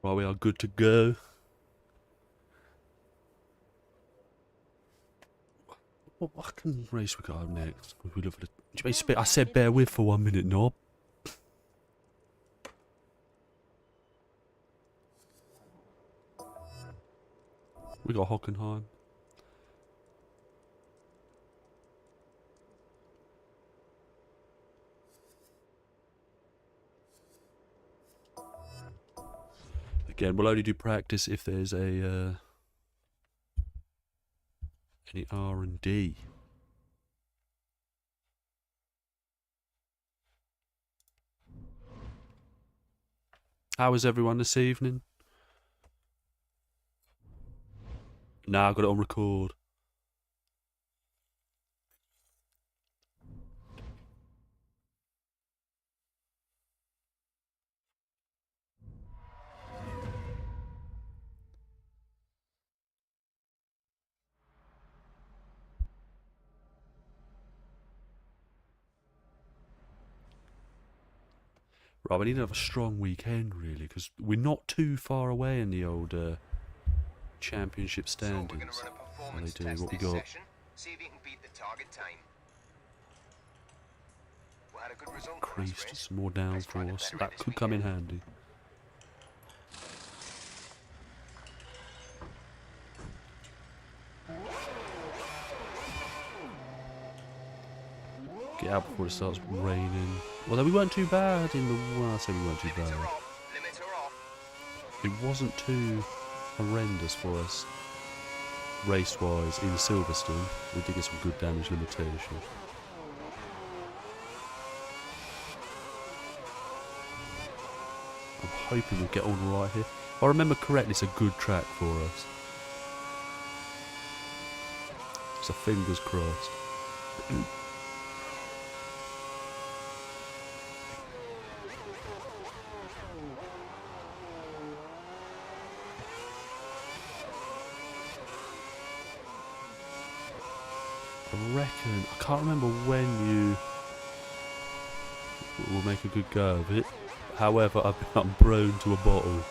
Right, we are good to go. What fucking race we got up next? We look for the... I said bear with for 1 minute, Knob. We got Hockenheim. Again, we'll only do practice if there's a any R&D. How is everyone this evening? Nah, I got it on record. Right, we need to have a strong weekend, really, because we're not too far away in the old championship standings. So How they do? What we got? session, see if you can beat the target time. We had a good result Increased some more downforce. That could come in handy. Get out before it starts raining. Although we weren't too bad in the... Well, I say we weren't too bad. It wasn't too horrendous for us, race-wise, in Silverstone. We did get some good damage limitation. I'm hoping we'll get on right here. If I remember correctly, it's a good track for us. So fingers crossed. I reckon, I can't remember when you will make a good go of it. However, I'm prone to a bottle,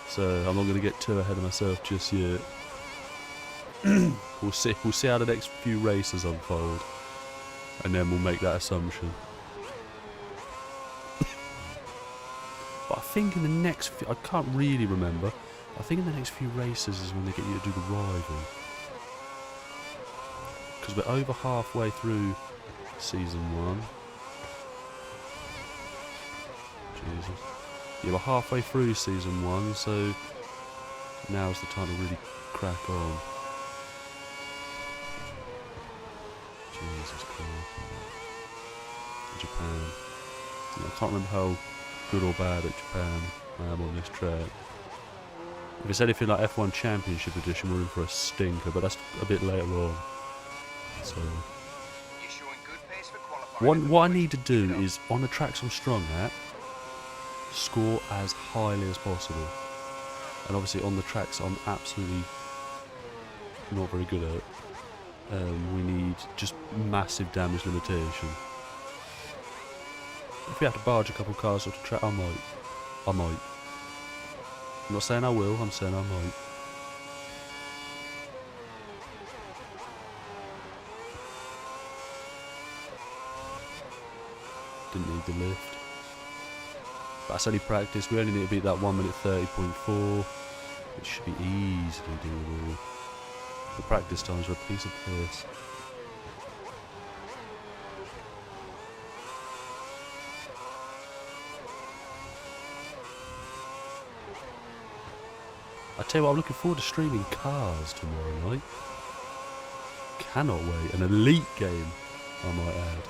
so I'm not going to get too ahead of myself just yet. We'll see how the next few races unfold, and then we'll make that assumption. But I think in the next few, I can't really remember, I think in the next few races is when they get you to do the rival. Because we're over halfway through season 1. Jesus. Yeah, we're halfway through season 1, so now's the time to really crack on. Jesus Christ. Japan. Yeah, I can't remember how good or bad at Japan I am on this track. If it's anything like F1 Championship Edition, we're in for a stinker, but that's a bit later on. So, what I need to do is, on the tracks I'm strong at, score as highly as possible. And obviously on the tracks I'm absolutely not very good at, we need just massive damage limitation. If we have to barge a couple cars off the track, I might. I'm not saying I will, I'm saying I might. Didn't need the lift. But that's only practice. We only need to beat that 1 minute 30.4, which should be easily doable. The practice times are a piece of piss. I tell you what, I'm looking forward to streaming Cars tomorrow night. Cannot wait. An elite game, I might add.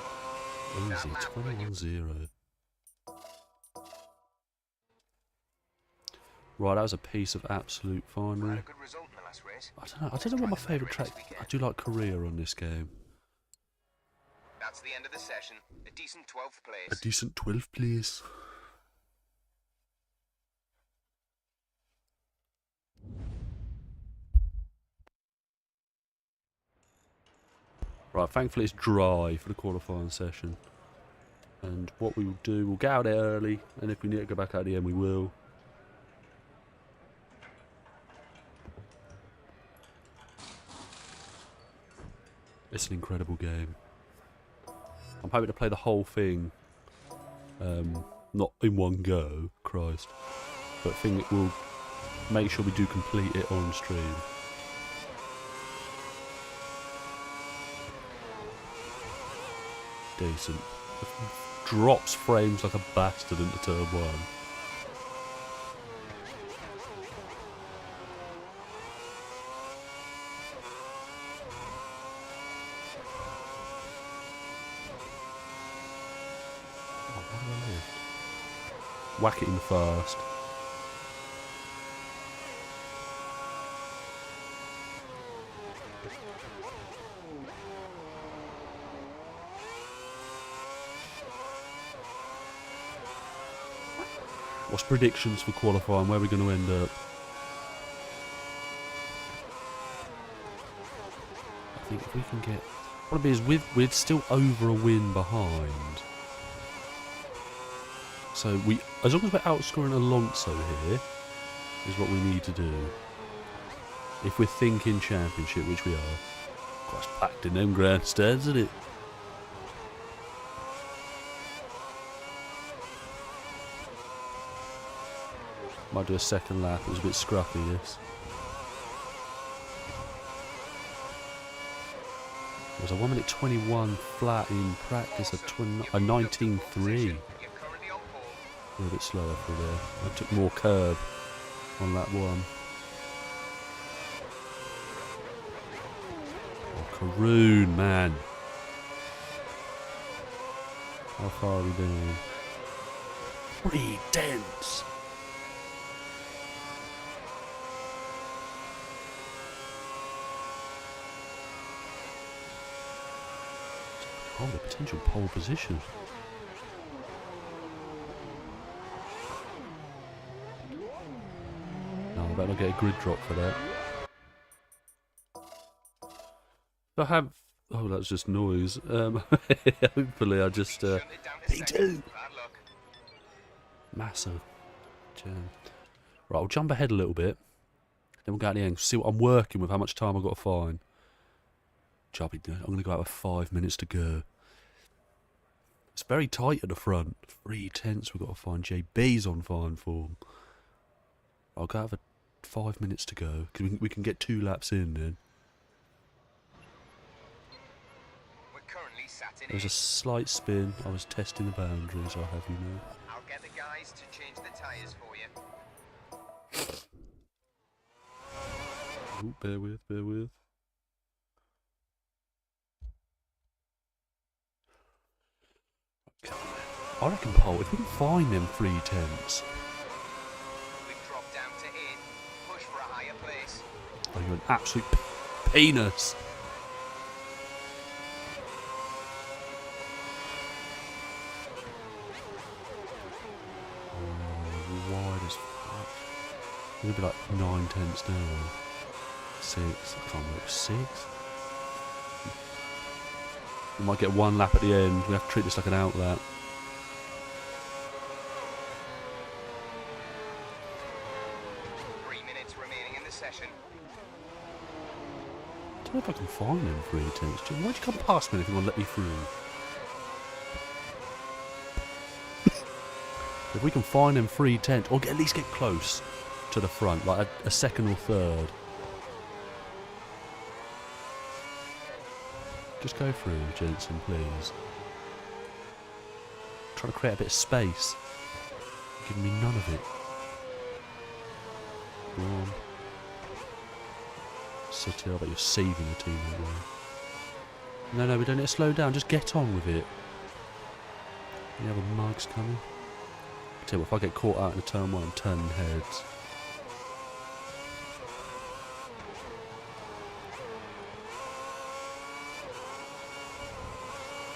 Easy, 21-0. Right, that was a piece of absolute finery. I don't know what my favourite track... I do like Korea on this game. That's the end of the session. A decent 12th place. A decent 12th place. Right, thankfully it's dry for the qualifying session. And what we will do, we'll get out there early, and if we need to go back out at the end, we will. It's an incredible game. I'm hoping to play the whole thing, not in one go, Christ, but I think we'll make sure we do complete it on stream. Decent. Drops frames like a bastard into turn 1. Whack it in fast. What's predictions for qualifying? Where are we going to end up? I think if we can get... What it is, we're still over a win behind. So as long as we're outscoring Alonso here, is what we need to do. If we're thinking championship, which we are. Quite packed in them grandstands, isn't it? Might do a second lap. It was a bit scruffy, this. It was a 1 minute 21 flat in practice, a 19.3. A little bit slower through there. I took more curb on lap 1. Oh, Karoon, man. How far have we been? 3 tenths. Oh, the potential pole position. No, I better not get a grid drop for that. I have... Oh, that's just noise. Hopefully I just... P2! Massive jam. Right, I'll jump ahead a little bit. Then we'll go at the end. See what I'm working with, how much time I've got to find. I'm going to go out with 5 minutes to go. It's very tight at the front. 3 tenths we've got to find. JB's on fine form. I'll go out with 5 minutes to go. Because we can get 2 laps in then. There's a slight spin. I was testing the boundaries, I'll have you know. I'll get the guys to change the tyres for you. Ooh, bear with, bear with. I reckon, Paul, if we can find them 3 tenths. We drop down to 8. Push for a higher place. Oh, you're an absolute penis. Oh, wide as fuck. It'll be like 9 tenths down. 6. I can't work 6. We might get 1 lap at the end. We have to treat this like an out lap. I don't know if I can find them 3 tenths. Why'd you come past me if you want to let me through? If we can find them 3 tenths, or at least get close to the front, like a second or third. Just go through, Jensen, please. Trying to create a bit of space. You're giving me none of it. Go on. City, I bet you're saving the team that way. No, we don't need to slow down. Just get on with it. Any other mugs coming? I tell you what, if I get caught out in a turn 1, I'm turning heads.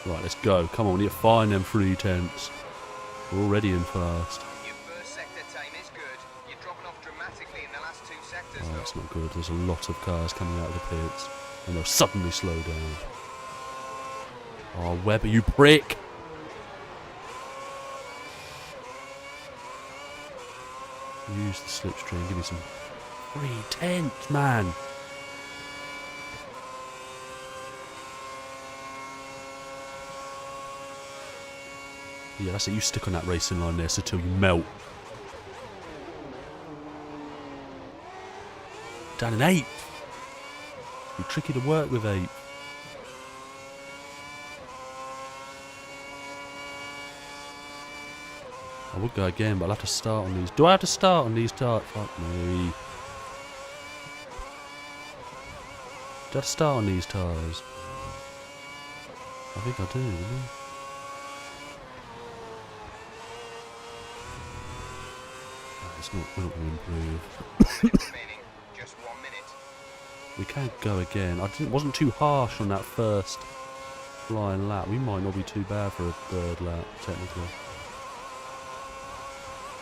Right, let's go. Come on, we need to find them 3 tenths. We're already in first. Your first sector time is good. You're dropping off dramatically in the last 2 sectors. Oh, that's not good. There's a lot of cars coming out of the pits. And they'll suddenly slow down. Oh, Webber, you prick! Use the slipstream. Give me some 3 tenths, man! Yeah, that's it. You stick on that racing line there so till you melt. Down in 8th. You're tricky to work with, 8th. I would go again, but I'll have to start on these. Do I have to start on these tyres? Fuck me. Do I have to start on these tyres? I think I do, don't I? We're not going to improve. Remaining. Just 1 minute. We can go again. Wasn't too harsh on that first flying lap. We might not be too bad for a third lap, technically.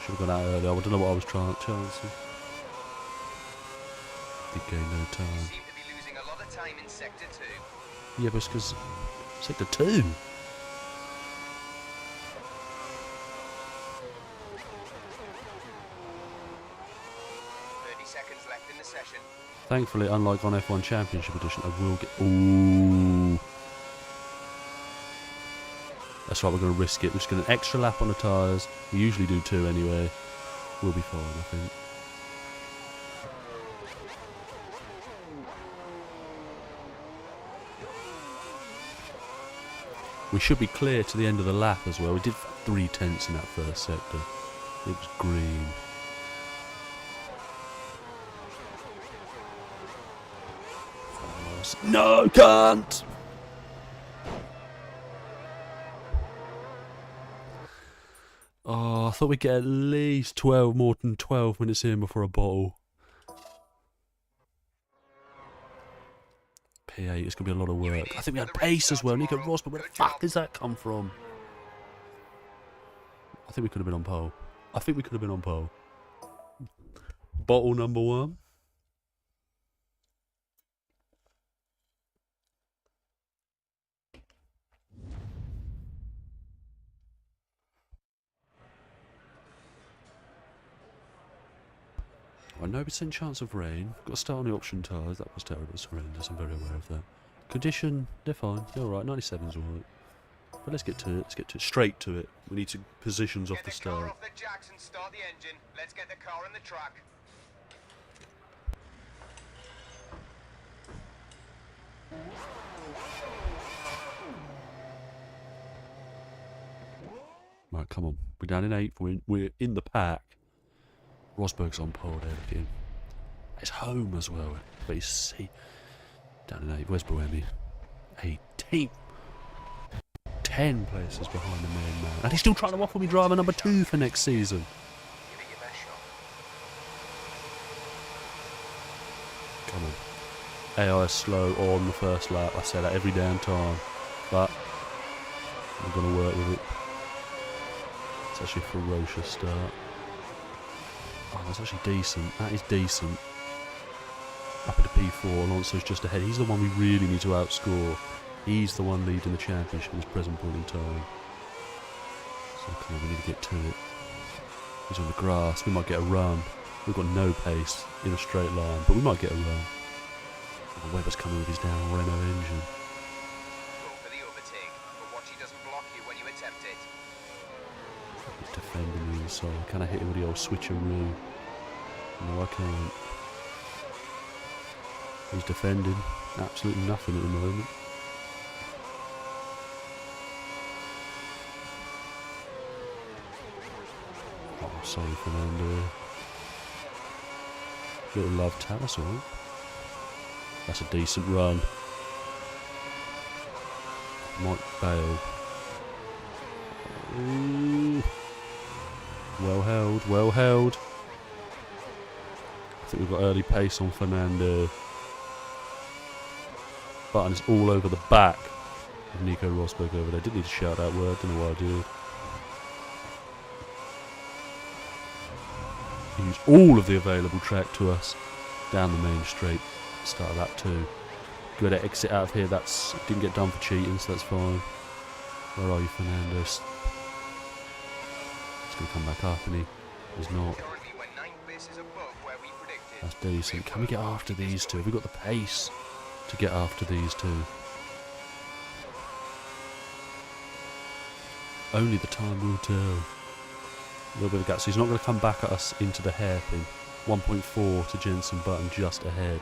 Should have gone out earlier. I don't know what I was chancing. Did gain no time. Seem to be losing a lot of time in sector 2. Yeah, but it's because sector 2. Seconds left in the session. Thankfully, unlike on F1 Championship Edition, I will get... Ooh. That's right, we're going to risk it. We're just going to an extra lap on the tyres. We usually do 2 anyway. We'll be fine, I think. We should be clear to the end of the lap as well. We did 3/10 in that first sector. It was green. No, can't! Oh, I thought we'd get at least more than 12 minutes in before a bottle. P8, it's going to be a lot of work. I think we had pace as well. Nico Rosberg, where the fuck does that come from? I think we could have been on pole. I think we could have been on pole. Bottle number 1. Right, no % chance of rain. Got to start on the option tyres. That was terrible. It's horrendous. I'm very aware of that. Condition, they're fine. They're alright. 97's alright. But let's get to it. Let's get to it. Straight to it. We need to positions off the start. Get the car off the jacks and start the engine. Let's get the car on the track. Right, come on. We're down in 8th. We're in the pack. Rosberg's on pole there, look at him. It's home as well. But he's down in 8th. Where's Buemi? 18th. 10 places behind the main man. And he's still trying to offer me driver number 2 for next season. Give it your best shot. Come on. AI is slow on the first lap. I say that every damn time. But I'm going to work with it. It's actually a ferocious start. Oh, that's actually decent. That is decent. Up at the P4, Alonso's just ahead. He's the one we really need to outscore. He's the one leading the championship at this present point in time. So come on, we need to get to it. He's on the grass. We might get a run. We've got no pace in a straight line, but we might get a run. Oh, Webber's coming with his down Renault engine. Go for the overtake, but watch he doesn't block you when you attempt it. He's defending me inside. Can I hit him with the old switcheroo? No, I can't. He's defending. Absolutely nothing at the moment. Oh, sorry, Fernando. Little love tap, that's all right. That's a decent run. Might bail. Ooh. Well held, well held. I think we've got early pace on Fernando. Button is all over the back of Nico Rosberg over there. Didn't need to shout that word, don't know why I did. Use all of the available track to us down the main straight. Start of lap 2. Good at exit out of here. That's didn't get done for cheating, so that's fine. Where are you, Fernando? He's going to come back up, and he's not. Currently, we're 9 places above where we predicted. That's decent. Can we get after these two? Have we got the pace to get after these two? Only the time will tell. A little bit of gap, so he's not going to come back at us into the hairpin. 1.4 to Jensen Button just ahead.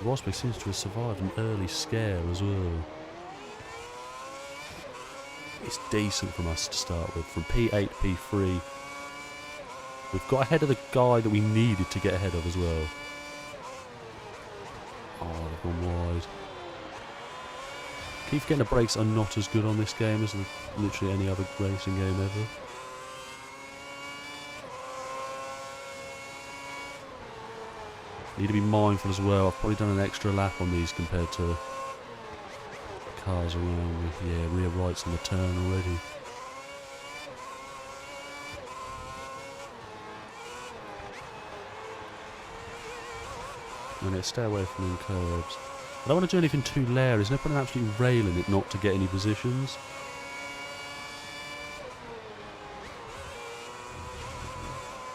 Rosberg seems to have survived an early scare as well. It's decent from us to start with. From P8, P3. We've got ahead of the guy that we needed to get ahead of as well. Oh, they've gone wide. Keep forgetting the brakes are not as good on this game as literally any other racing game ever. Need to be mindful as well. I've probably done an extra lap on these compared to cars around me. Yeah, rear right's on the turn already. And stay away from them curbs. I don't want to do anything too layered. There's no point in absolutely railing it not to get any positions.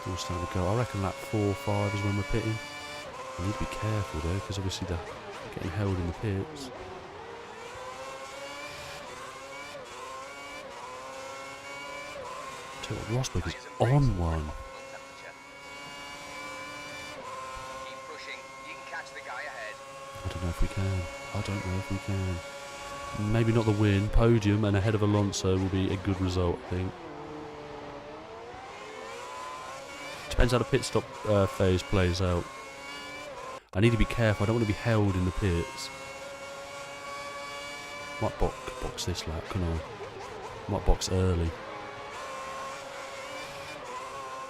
All starting to go. I reckon lap 4 or 5 is when we're pitting. I need to be careful though, because obviously they're getting held in the pits. Tell you what, Rosberg is on one. Keep pushing. You can catch the guy ahead. I don't know if we can. I don't know if we can. Maybe not the win. Podium and ahead of Alonso will be a good result, I think. Depends how the pit stop phase plays out. I need to be careful. I don't want to be held in the pits. Might box this lap, can I? Might box early.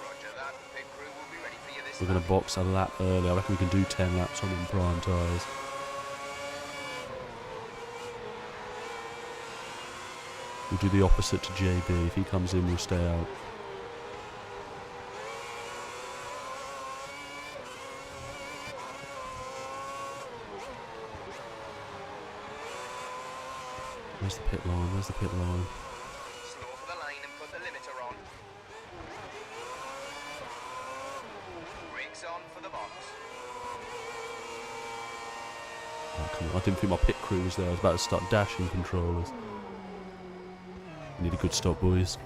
Roger that. Pit crew will be ready for you this We're going to box a lap early. I reckon we can do 10 laps on it in prime tyres. We'll do the opposite to JB. If he comes in, we'll stay out. Where's the pit line? Where's the pit line? Slow for the line and put the limiter on. Brakes on for the box. Oh, come on. I didn't think my pit crew was there. I was about to start dashing controllers. Need a good stop, boys.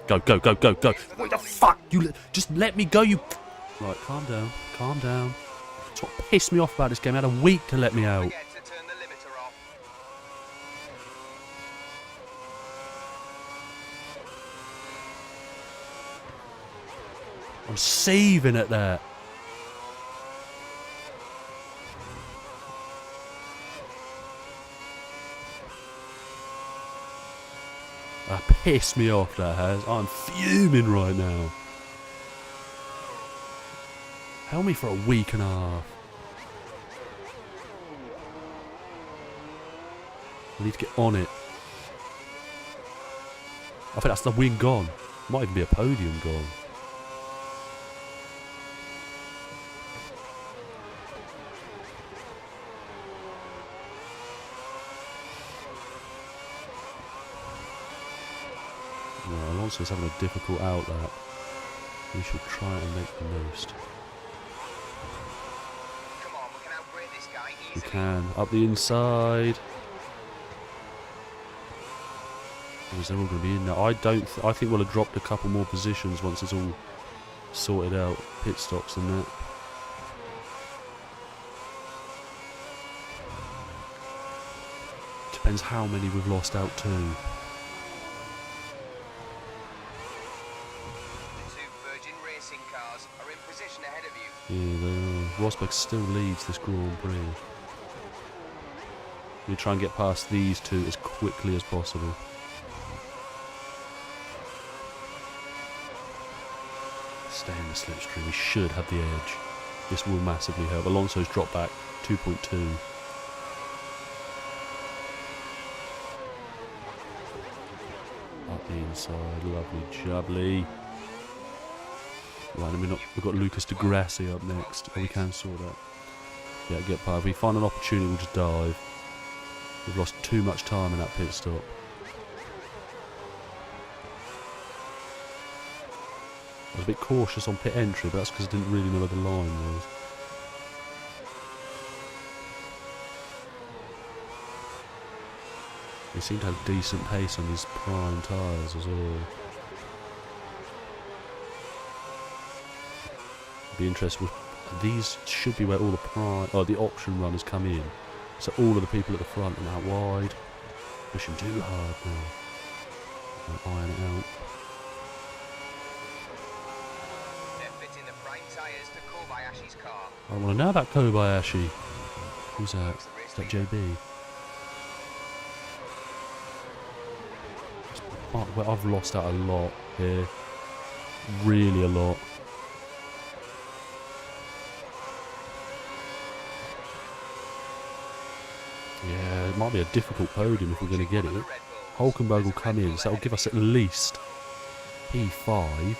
Go, go, go, go, go. What the fuck? Just let me go, you... Right, calm down. Calm down. That's what pissed me off about this game. I had a week to let me out. Forget to turn the limiter off. I'm saving at that. That pissed me off, that has. I'm fuming right now. Held me for a week and a half. I need to get on it. I think that's the win gone. Might even be a podium gone. Well, Alonso's having a difficult out lap. We should try and make the most. Come on, we can outbrake this guy We easily. can. Up the inside. Or is they're all going to be in there? I think we'll have dropped a couple more positions once it's all sorted out. Pit stops and that. Depends how many we've lost out to. The two Virgin Racing cars are in position ahead of you. Yeah, Rosberg still leads this Grand Prix. We try and get past these two as quickly as possible. Stay in the slipstream. We should have the edge. This will massively help. Alonso's dropped back 2.2. Up the inside. Lovely jubbly. Right, and we've got Lucas de Grassi up next. Oh, we can sort that. Yeah, get by. If we find an opportunity, we'll just dive. We've lost too much time in that pit stop. I was a bit cautious on pit entry, but that's because I didn't really know where the line was. They seem to have decent pace on these prime tyres as well. Be interested. These should be where all the option runners come in. So all of the people at the front and out wide. Pushing too hard now. I'll iron it out. They're fitting the prime tyres to Kobayashi's car. I want to know about Kobayashi. Who's that? Is that JB? Well, I've lost out a lot here. Really a lot. Yeah, it might be a difficult podium if we're going to get it. Hulkenberg will come in, so that'll give us at least P5.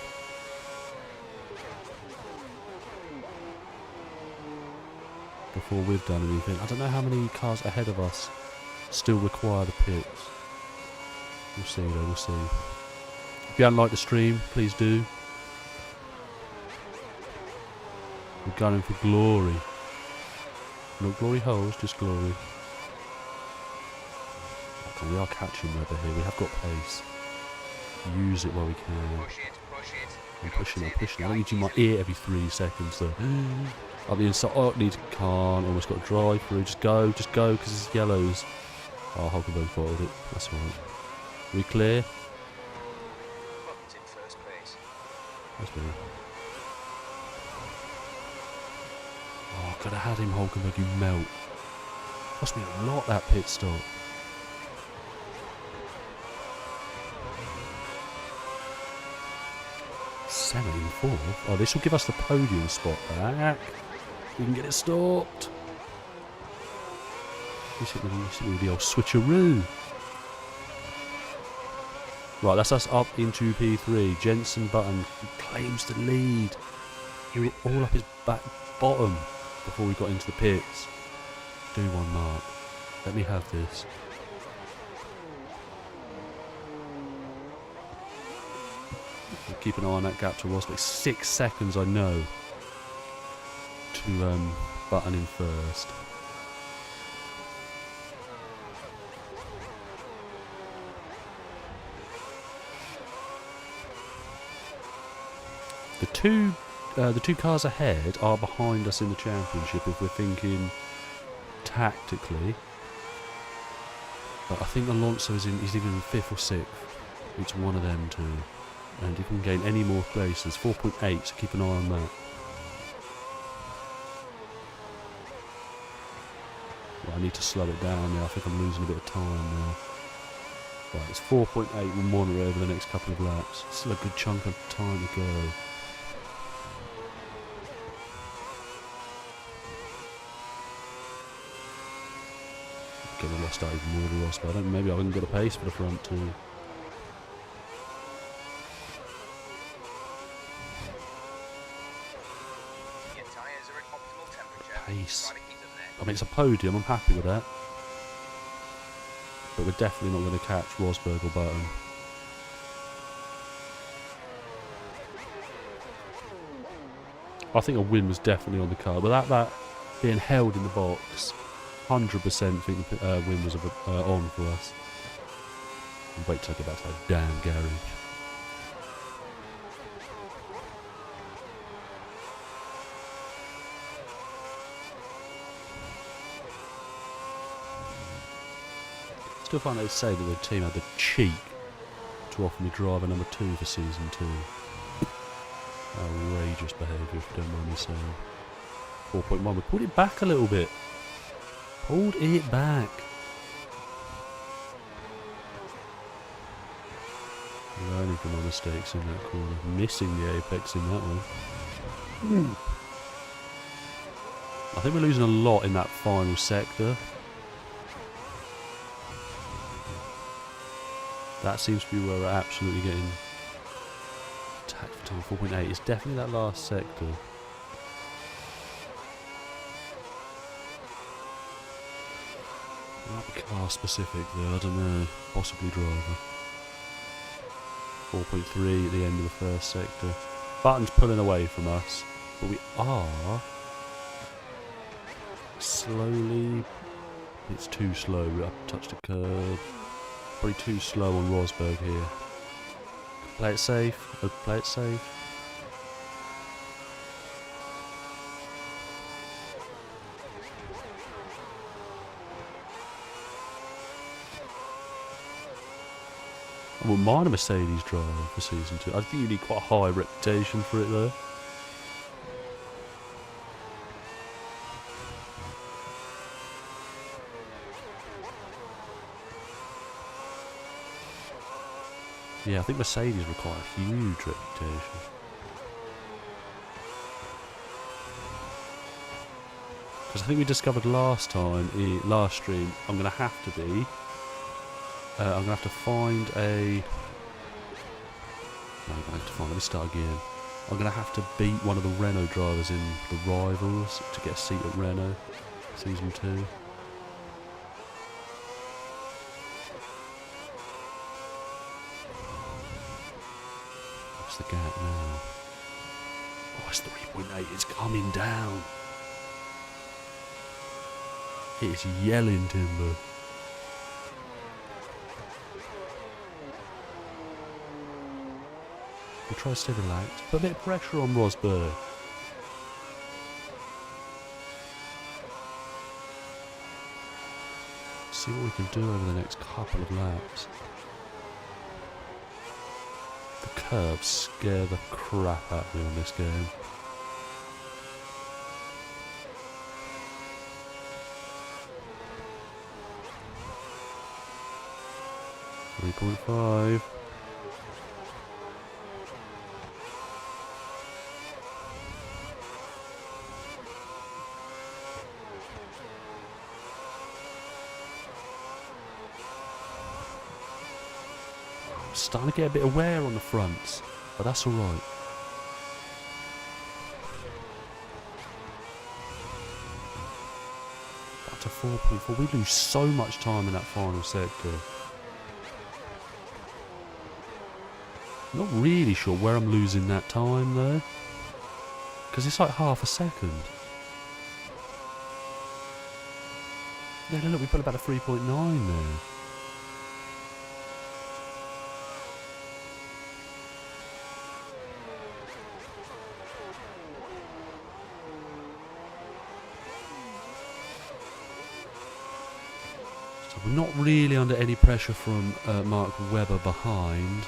Before we've done anything. I don't know how many cars ahead of us still require the pits. We'll see though, we'll see. If you haven't liked the stream, please do. We're going for glory. Not glory holes, just glory. Okay, we are catching weather here, we have got pace. Use it while we can. Push it, push it. I'm pushing, I'm pushing. I don't need to use my ear every 3 seconds though. Up the inside, oh, can't, almost got to drive through. Just go, because it's yellows. Oh, Hulkenberg bottled it, that's alright. We clear? Button's in first place. That's me. Oh, could have had him, Hulkenberg, you melt. Cost me a lot, that pit stop. Seven in fourth. Oh, this will give us the podium spot back. We can get it stopped. This is the old switcheroo. Right, that's us up into P3. Jenson Button claims the lead. We were all up his back bottom before we got into the pits. Do one, Mark. Let me have this. We'll keep an eye on that gap to Rosberg. 6 seconds, I know, to Button in first. The two cars ahead are behind us in the championship if we're thinking tactically. But I think Alonso he's either in 5th or 6th. It's one of them two. And if we can gain any more places, 4.8, so keep an eye on that. Well, I need to slow it down now. I think I'm losing a bit of time now. Right, it's 4.8. We'll monitor over the next couple of laps. Still a good chunk of time to go. Getting lost out even more to Rosberg. I don't know, maybe I haven't got a pace for the front two. Your tyres are at optimal temperature. Pace. Try to keep them there. I mean, it's a podium. I'm happy with that. But we're definitely not going to catch Rosberg or Button. I think a win was definitely on the card. Without that being held in the box, 100% think the win was on for us. And wait till I get back to that damn garage. Still find they say that the team had the cheek to offer me driver number 2 for season 2. Outrageous behaviour, if you don't mind me saying. 4.1, we pulled it back a little bit. Pulled it back. Learning from our mistakes in that corner. Missing the apex in that one. I think we're losing a lot in that final sector. That seems to be where we're absolutely getting attacked for time. 4.8. It's definitely that last sector. Might be car specific though, I don't know. Possibly driver. 4.3 at the end of the first sector. Button's pulling away from us, but we are slowly. It's too slow. We have to touch the curb. Probably too slow on Rosberg here. Play it safe. Play it safe. I wouldn't mind a Mercedes driver for Season 2. I think you need quite a high reputation for it though. Yeah, I think Mercedes require a huge reputation. Because I think we discovered last time, last stream, I'm going to have to be... I'm going to have to find a... No, I'm going to have to find... Let me start again. I'm going to have to beat one of the Renault drivers in the Rivals to get a seat at Renault Season 2. What's the gap now? Oh, it's 3.8. It's coming down. It's yelling timber. We'll try to stay relaxed. Put a bit of pressure on Rosberg. See what we can do over the next couple of laps. The curves scare the crap out of me on this game. .5. I'm starting to get a bit of wear on the fronts, but that's alright. Back to 4.4. We lose so much time in that final sector. Not really sure where I'm losing that time though, because it's like half a second. Yeah, look, we put about a 3.9 there. So we're not really under any pressure from Mark Webber behind.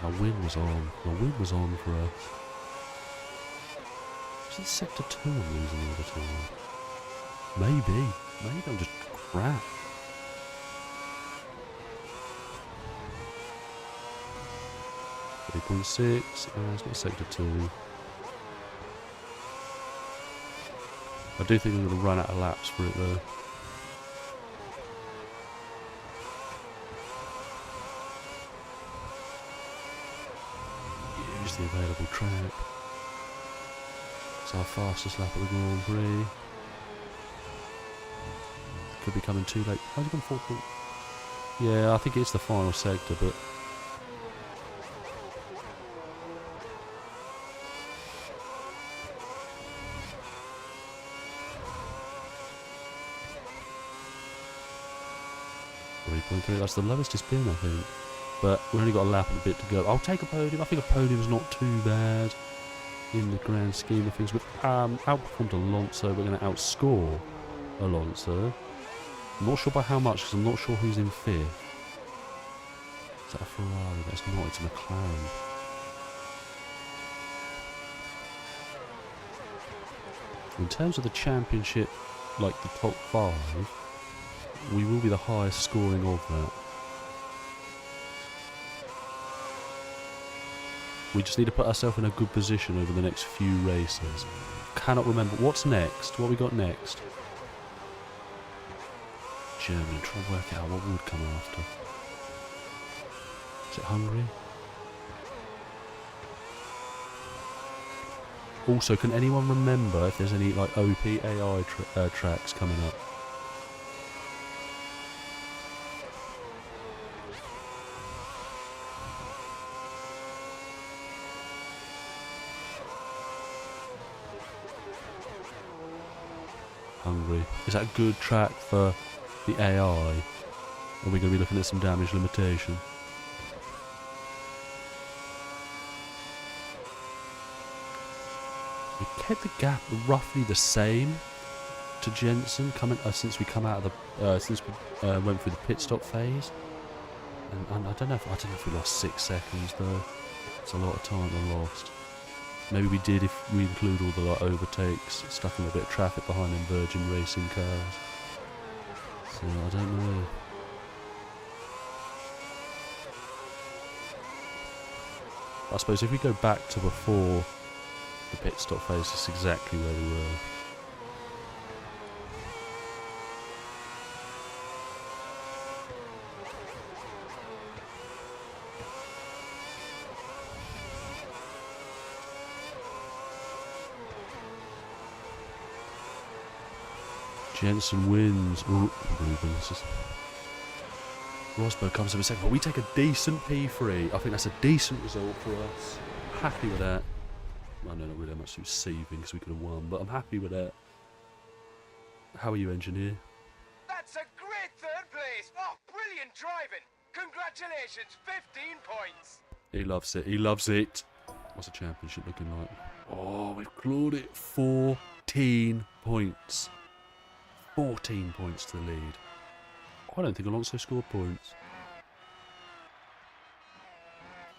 My win was on. My win was on for us. Is it sector 2 I'm losing all the time? Maybe. Maybe I'm just crap. .6. It's not sector 2. I do think I'm going to run out of laps for it though. The available track. It's our fastest lap at the Grand Prix. Could be coming too late. How's it gone 4 point? Yeah, I think it's the final sector, but .3, that's the lowest it's been, I think. But we've only got a lap and a bit to go. I'll take a podium. I think a podium's not too bad in the grand scheme of things. We've outperformed Alonso. We're going to outscore Alonso. I'm not sure by how much, because I'm not sure who's in 5th. Is that a Ferrari? That's not. It's a McLaren. In terms of the championship, like the top 5, we will be the highest scoring of that. We just need to put ourselves in a good position over the next few races. Cannot remember. What's next? What we got next? Germany. Try and work out what would come after. Is it Hungary? Also, can anyone remember if there's any like OPAI tracks coming up? Hungary. Is that a good track for the AI, are we going to be looking at some damage limitation? We kept the gap roughly the same to Jensen coming since we come out of the since we went through the pit stop phase. And I don't know if we lost 6 seconds though. It's a lot of time we lost. Maybe we did if we include all the like overtakes, stuck in a bit of traffic behind them Virgin Racing cars. So I don't know. I suppose if we go back to before the pit stop phase, it's exactly where we were. Jensen wins. Ooh, Rubens. Rosberg comes in second, but we take a decent P3. I think that's a decent result for us. Happy with that. I know not really how much to receiving because we could have won, but I'm happy with that. How are you, engineer? That's a great third place. Oh, brilliant driving. Congratulations, 15 points. He loves it. He loves it. What's the championship looking like? Oh, we've clawed it. 14 points. 14 points to the lead. I don't think Alonso scored points.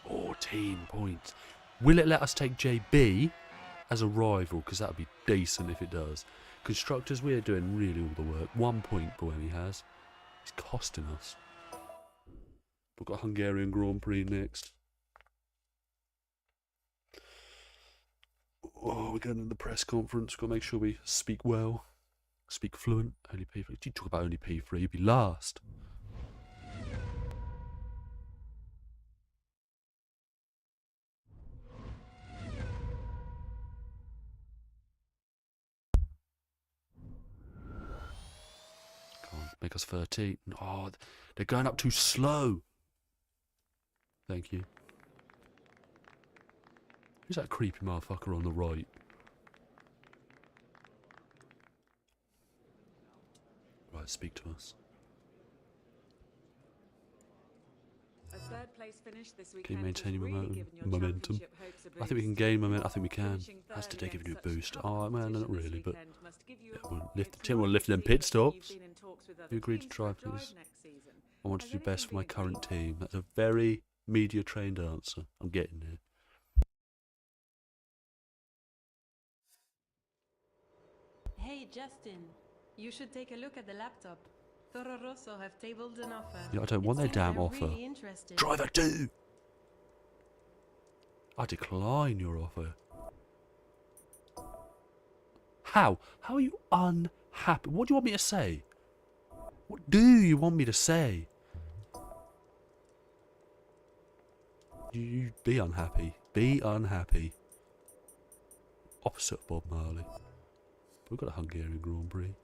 14 points. Will it let us take JB as a rival? Because that would be decent if it does. Constructors, we're doing really all the work. 1 point Buemi has. He's costing us. We've got Hungarian Grand Prix next. Oh, we're going to the press conference. We've got to make sure we speak well. Speak fluent. Only P3. Did you talk about only P3? You'd be last. Come on, make us 13. Oh, they're going up too slow. Thank you. Who's that creepy motherfucker on the right? Right, speak to us. A third place finish this Can you weekend maintain has your really momentum? given your championship hopes a I think we can boost. gain momentum. I think we can. Finishing Has to third take giving you a against such boost. tough Oh man, not competition this really, but weekend must give you yeah, a we'll heart. lift. It's Tim will nice lift to them see pit that stops. you've been in talks with other You agreed to teams for a drive drive this. next season. I want to Has do best for anything my been current agreed? team. That's a very media trained answer. I'm getting there. Hey Justin, you should take a look at the laptop. Toro Rosso have tabled an offer. Yeah, I don't want It their seems damn they're offer. Really interested. Driver 2! I decline your offer. How? How are you unhappy? What do you want me to say? What do you want me to say? You be unhappy. Be unhappy. Opposite of Bob Marley. We've got a Hungarian Grand Prix.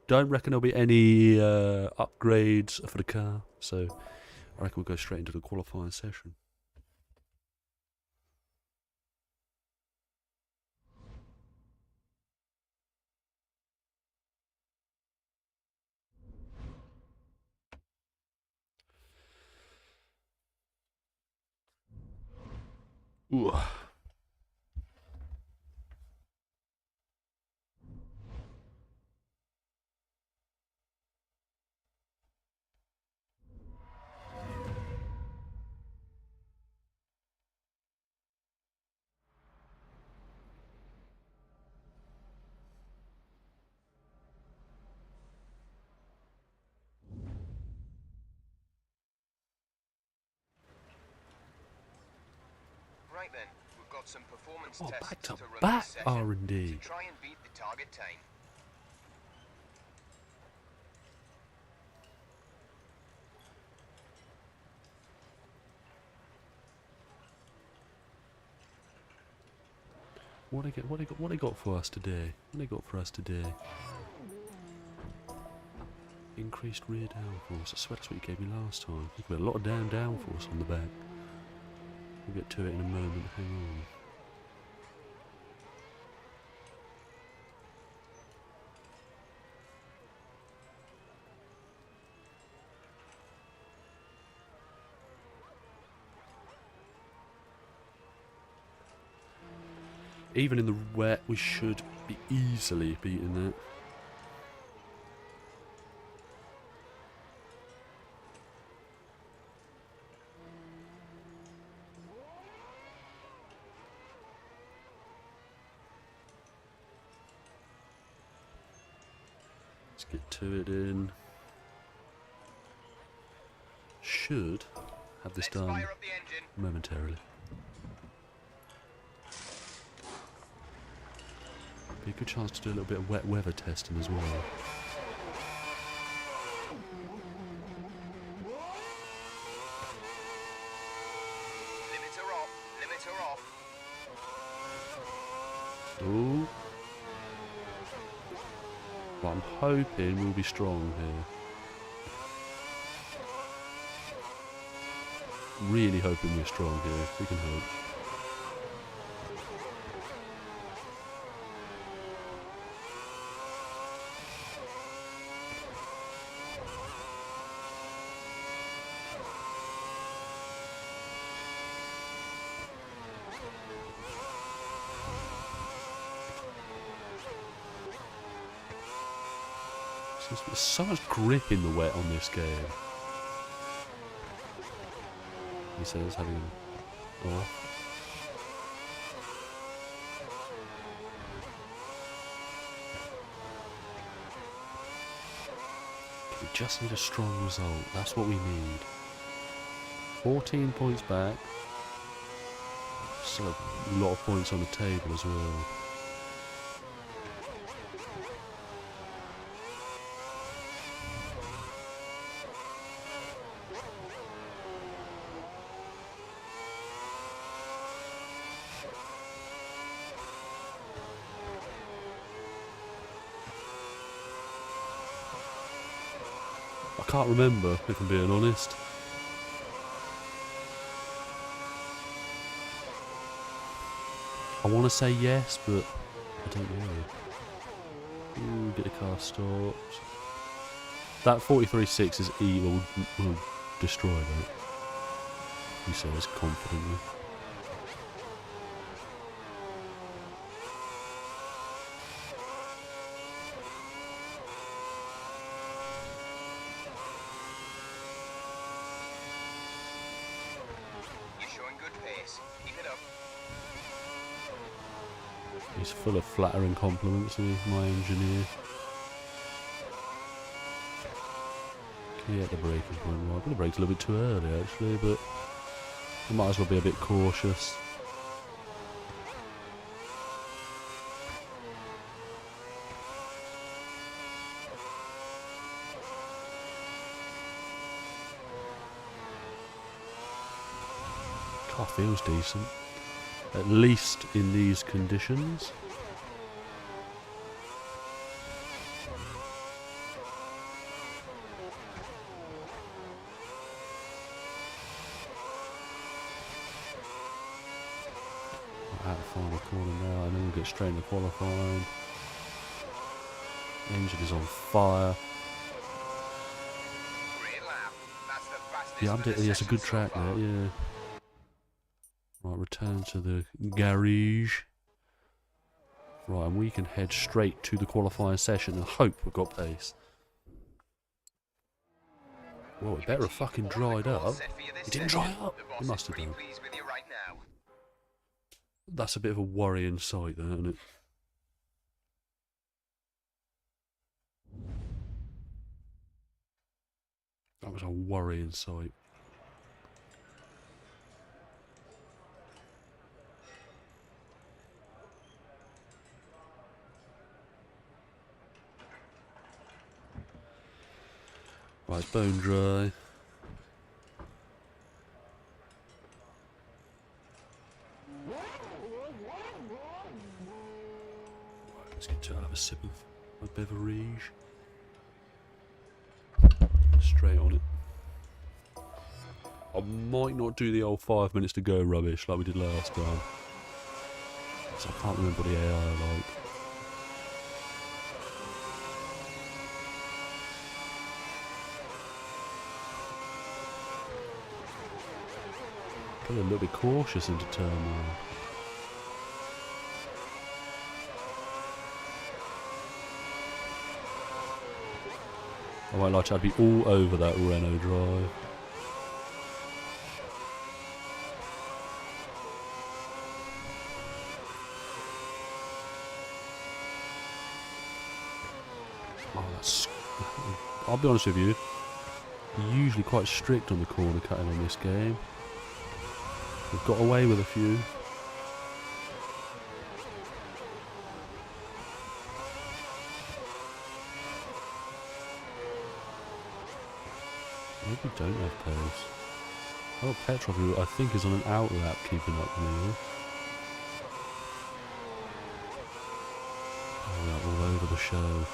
Don't reckon there'll be any upgrades for the car, so I reckon we'll go straight into the qualifying session. Ooh. Right then, we've got some performance Oh, tests back to to run back this session R&D. to try and beat the target time. What they got for us today? What they got for us today? Increased rear downforce. I swear that's what you gave me last time. You've got a lot of downforce on the back. We'll get to it in a moment. Hang on. Even in the wet, we should be easily beating that. Let's get to it in. Should have this done Fire up the engine. momentarily. Be a good chance to do a little bit of wet weather testing as well. Limiter off. Limiter off. Ooh. But I'm hoping we'll be strong here. Really hoping we're strong here. We can hope. There's so much grip in the wet on this game. He says, having him off. We just need a strong result. That's what we need. 14 points back. Still a lot of points on the table as well. I can't remember, if I'm being honest. I want to say yes, but I don't know. Ooh, get the car stopped. That 43.6 is evil. Will destroy that. He says confidently. He's full of flattering compliments, isn't he, my engineer? Can you get the braking point right? I think the brake's a little bit too early actually, but I might as well be a bit cautious. Car feels decent. At least in these conditions. Out the final corner now, and then we'll get straight into qualifying. Engine is on fire. Yeah, it's a good track there, yeah. Right, return to the garage. Right, and we can head straight to the qualifying session and hope we've got pace. Well, it better have fucking dried up. It didn't dry up. It must have done. That's a bit of a worrying sight there, isn't it? That was a worrying sight. Right, it's bone dry. Let's get to have a sip of a beverage. Straight on it. I might not do the old 5 minutes to go rubbish like we did last time. So I can't remember what the AI are like. Probably a little bit cautious into turn 1. I won't lie to you, I'd be all over that Renault Drive. Oh, that's... I'll be honest with you, you're usually quite strict on the corner cutting on this game. We've got away with a few. Maybe we don't have pace. Oh, Petrov, who I think is on an out lap, keeping up with me. Oh, yeah, all over the show.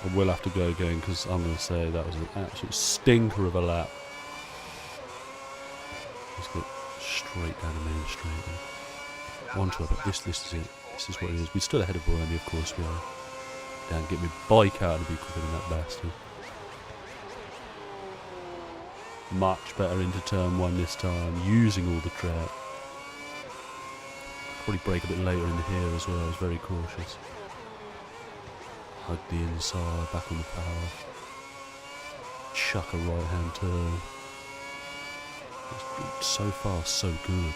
I will have to go again because I'm going to say that was an absolute stinker of a lap. Let's get straight down the main straight. One to it, but this is it. This is what it is. We're still ahead of Buemi, of course we are. Damn, get my bike out and be quicker than that bastard. Much better into turn one this time, using all the track. Probably brake a bit later into here as well. I was very cautious. Hug the inside, back on the power. Chuck a right hand turn. It's so far, so good.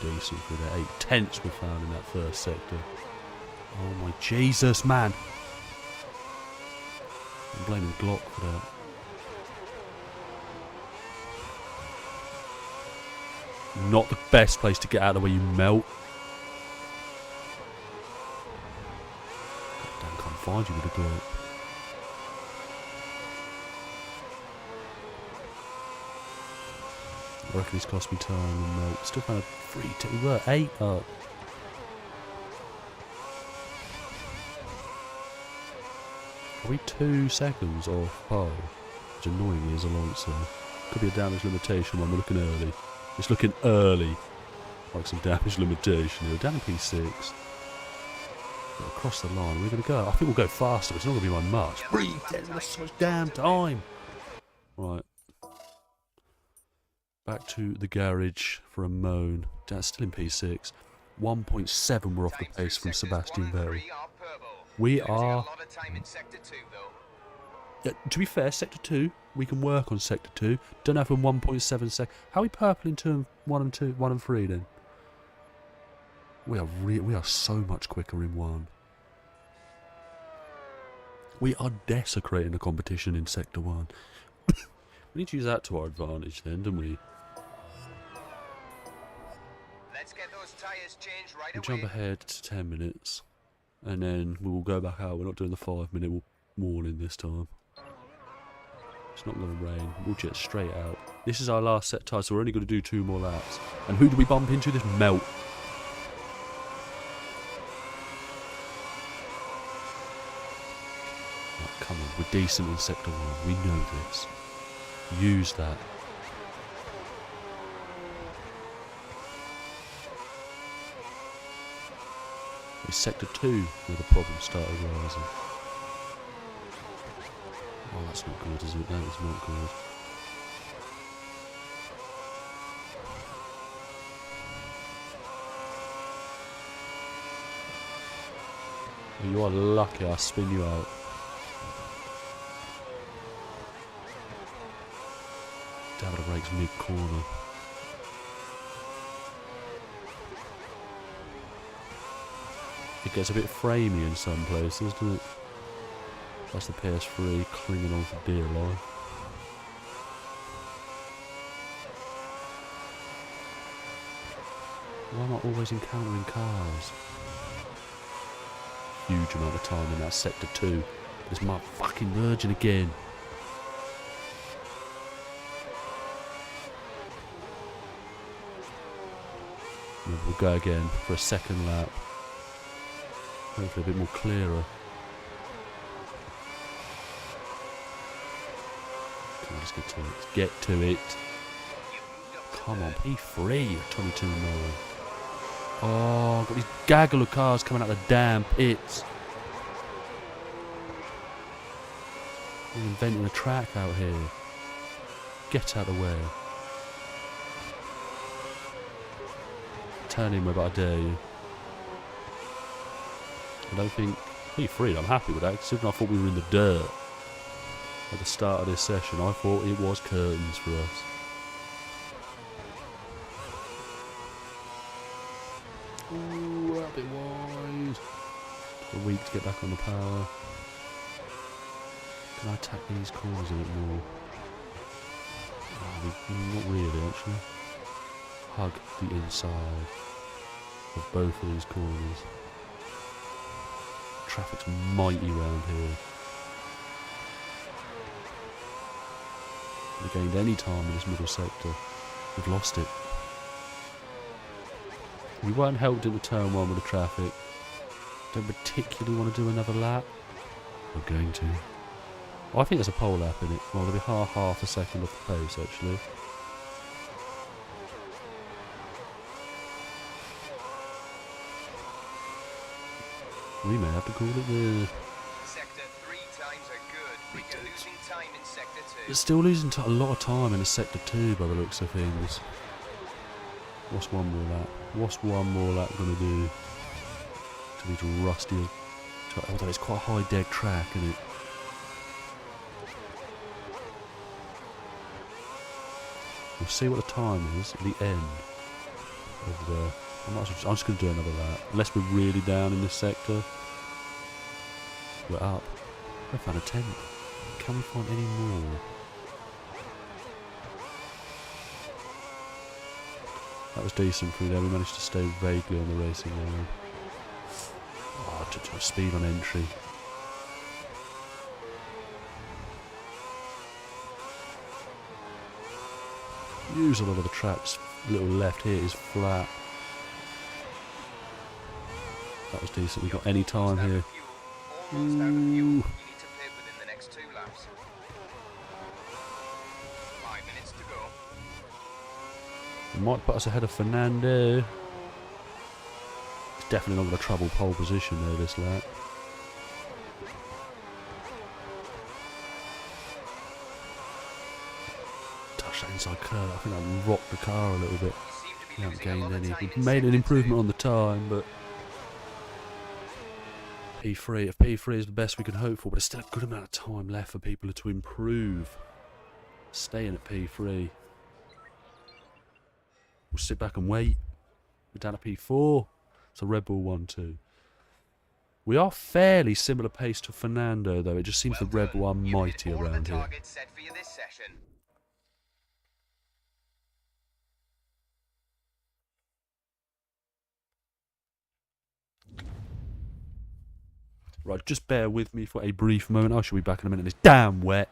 Decent for the 8/10 we found in that first sector. Oh my Jesus, man! I'm blaming Glock for that. Not the best place to get out of the way you melt. Goddamn, can't find you with a Glock. I reckon he's cost me time and still found a 3-2. We were 8 up. Are we 2 seconds off pole? Which annoyingly is Alonso. Could be a damage limitation one. We're looking early. It's looking early. Like some damage limitation here. Down in P6. But across the line, we're going to go. I think we'll go faster, but it's not going to be by much. 3-10, that's so much damn time. Right. Back to the garage for a moan. That's still in P6. 1.7 we're off the pace from Sebastian Vettel. We are... to be fair, Sector 2, we can work on Sector 2. Don't know if we're 1.7 seconds. How are we purple in turn 1 and 2, 1 and 3 then? We are so much quicker in 1. We are desecrating the competition in Sector 1. We need to use that to our advantage then, don't we? Let's get those tires changed right We'll away. jump ahead to 10 minutes. And then we will go back out. We're not doing the 5-minute warning this time. It's not going to rain. We'll jet straight out. This is our last set tire, so we're only going to do 2 more laps. And who do we bump into? This melt. Oh, come on, we're decent in Sector 1. We know this. Use that. It's Sector 2 where the problem started rising. Oh, that's not good, is it? That is not good. You are lucky I spin you out. Down the brakes mid-corner. It gets a bit framey in some places, doesn't it? That's the PS3 clinging on for dear life. Why am I always encountering cars? Huge amount of time in that Sector 2. There's my fucking Virgin again. We'll go again for a second lap. Hopefully a bit more clearer. Come on, let's get to it. Let's get to it. Come on, P3 at 22.9. Oh, got these gaggle of cars coming out of the damn pits. We're inventing a track out here. Get out of the way. Turn in, but I dare you. I don't think... P3, I'm happy with that, considering I thought we were in the dirt at the start of this session. I thought it was curtains for us. Ooh, a bit wide. Took a week to get back on the power. Can I attack these corners a bit more? Not really, actually. Hug the inside of both of these corners. Traffic's mighty round here. We've gained any time in this middle sector. We've lost it. We weren't helped into turn 1 with the traffic. Don't particularly want to do another lap. We're going to. Oh, I think there's a pole lap in it. Well, there'll be half a second off the pace, actually. We may have to call it there. Sector 3 times are good, but you're losing time in Sector 2. It's still losing a lot of time in a sector 2 by the looks of things. What's one more lap? What's one more lap going to do to these rusty... Although it's quite a high dead track, isn't it? We'll see what the time is at the end of the... I'm just going to do another lap. Unless we're really down in this sector. We're up. I found a 10. Can we find any more? That was decent through there. We managed to stay vaguely on the racing line. Oh, to speed on entry. Use a lot of the track's little left here is flat. That was decent. We got any time here. Almost out of fuel. You need to pit within the next 2 laps. 5 minutes to go. It might put us ahead of Fernando. It's definitely not going to trouble pole position though this lap. Touch that inside curve. I think that rocked the car a little bit. We haven't gained any. We've made an improvement on the time, but P3. If P3 is the best we can hope for, but there's still a good amount of time left for people to improve. Staying at P3. We'll sit back and wait. We're down to P4. It's a Red Bull 1-2. We are fairly similar pace to Fernando, though. It just seems the Red Bull are mighty around here. Set for you this session. Right, just bear with me for a brief moment. I shall be back in a minute. It's damn wet.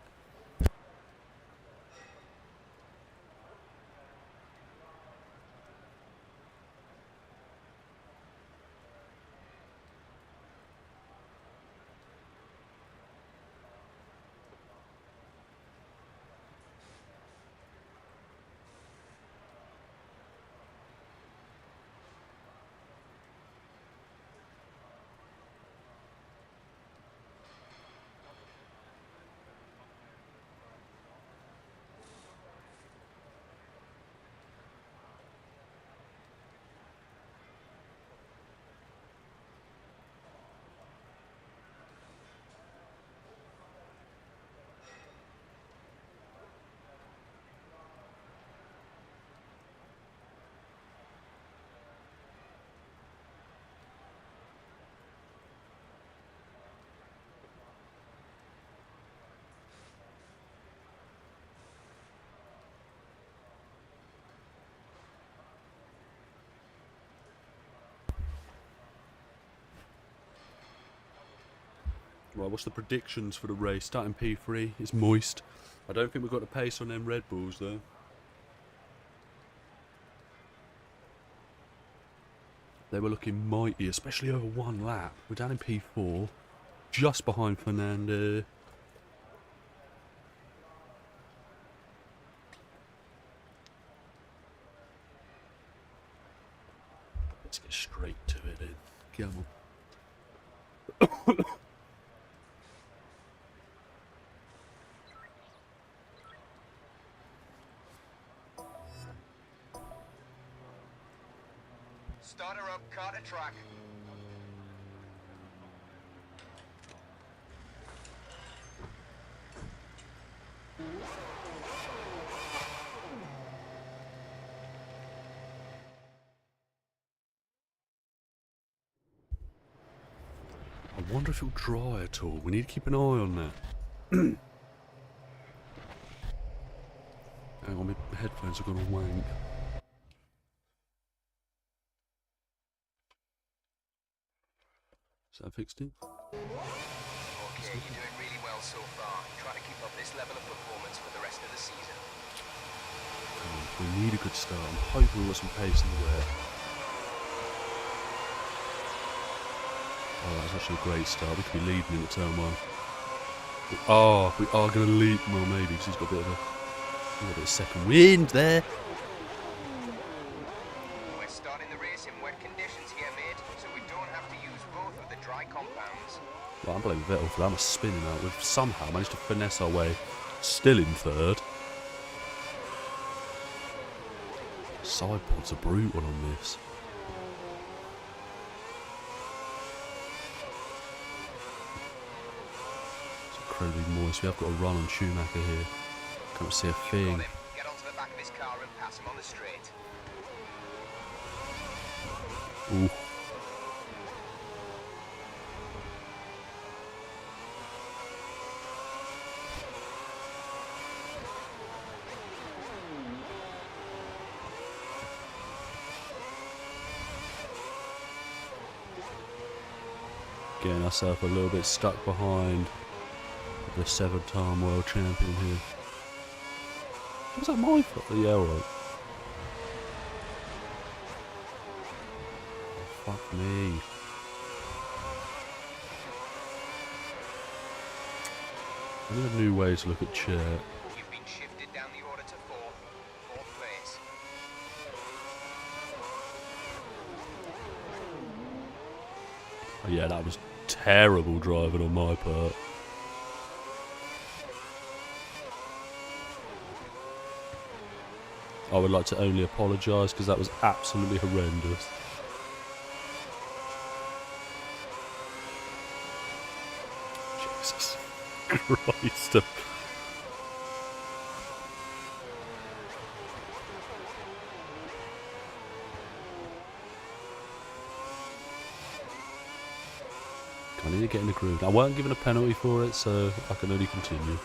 Right, what's the predictions for the race? Starting P3, it's moist. I don't think we've got the pace on them Red Bulls though. They were looking mighty, especially over one lap. We're down in P4, just behind Fernando. Let's get straight to it then. Come on. Start her up, car to track. I wonder if it'll dry at all. We need to keep an eye on that. Hang on, my headphones are gonna wank. Is that fixed it? Okay, you're doing really well so far. Try to keep up this level of performance for the rest of the season. We need a good start. I'm hoping we've got some pace in the wear. Oh, that's actually a great start. We could be leading into turn one. Oh, we are going to lead. Well, maybe, because he's got a bit of a second wind there. We're starting the race in wet conditions here, mate, so we don't have to use both of the dry compounds. Well, I'm blaming Vettel for that. I'm spinning out. We've somehow managed to finesse our way, still in third. Sidepods are brutal on this. Incredibly moist. We have got a run on Schumacher here. Can't see a thing. Get onto the back of his car and pass him on the straight. Ooh. Getting ourselves a little bit stuck behind the 7-time world champion here. Was that my fault? Yeah, alright. Oh, fuck me. I need a new way to look at chair. You've been shifted down the order to fourth place. Oh, yeah, that was terrible driving on my part. I would like to only apologise because that was absolutely horrendous. Jesus Christ. I need to get in the groove. I weren't given a penalty for it, so I can only continue.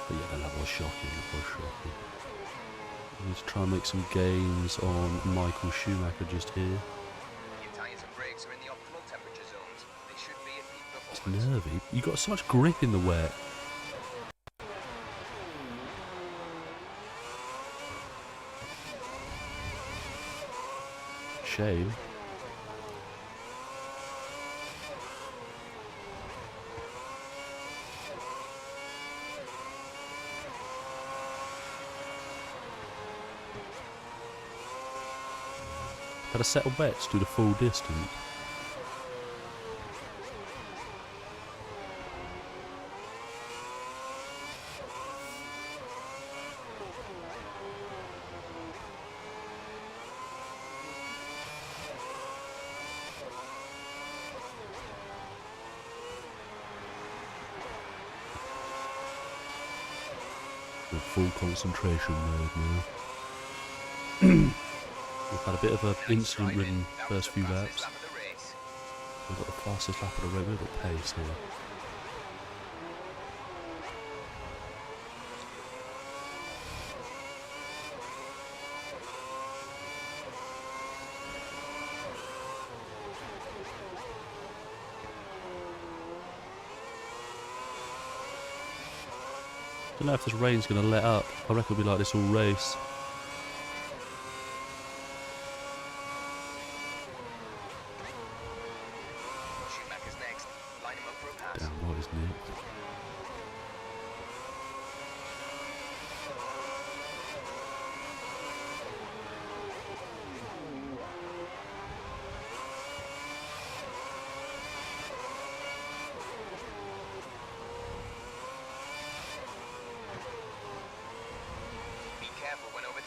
But yeah, that was shocking. That was shocking. I need to try and make some gains on Michael Schumacher just here. Your tyres and brakes are in the optimal temperature zones. They should be at peak It's performance. nervy. You got so much grip in the wet. Shame. Had a set of bets do the full distance. With full concentration mode now. We've had a bit of an incident-ridden first few laps. Lap of the race. We've got the fastest lap of the race. We've got pace here. Don't know if this rain's going to let up. I reckon it'll be like this all race. Schumacher's next. Line him up for a pass. Damn right, isn't it?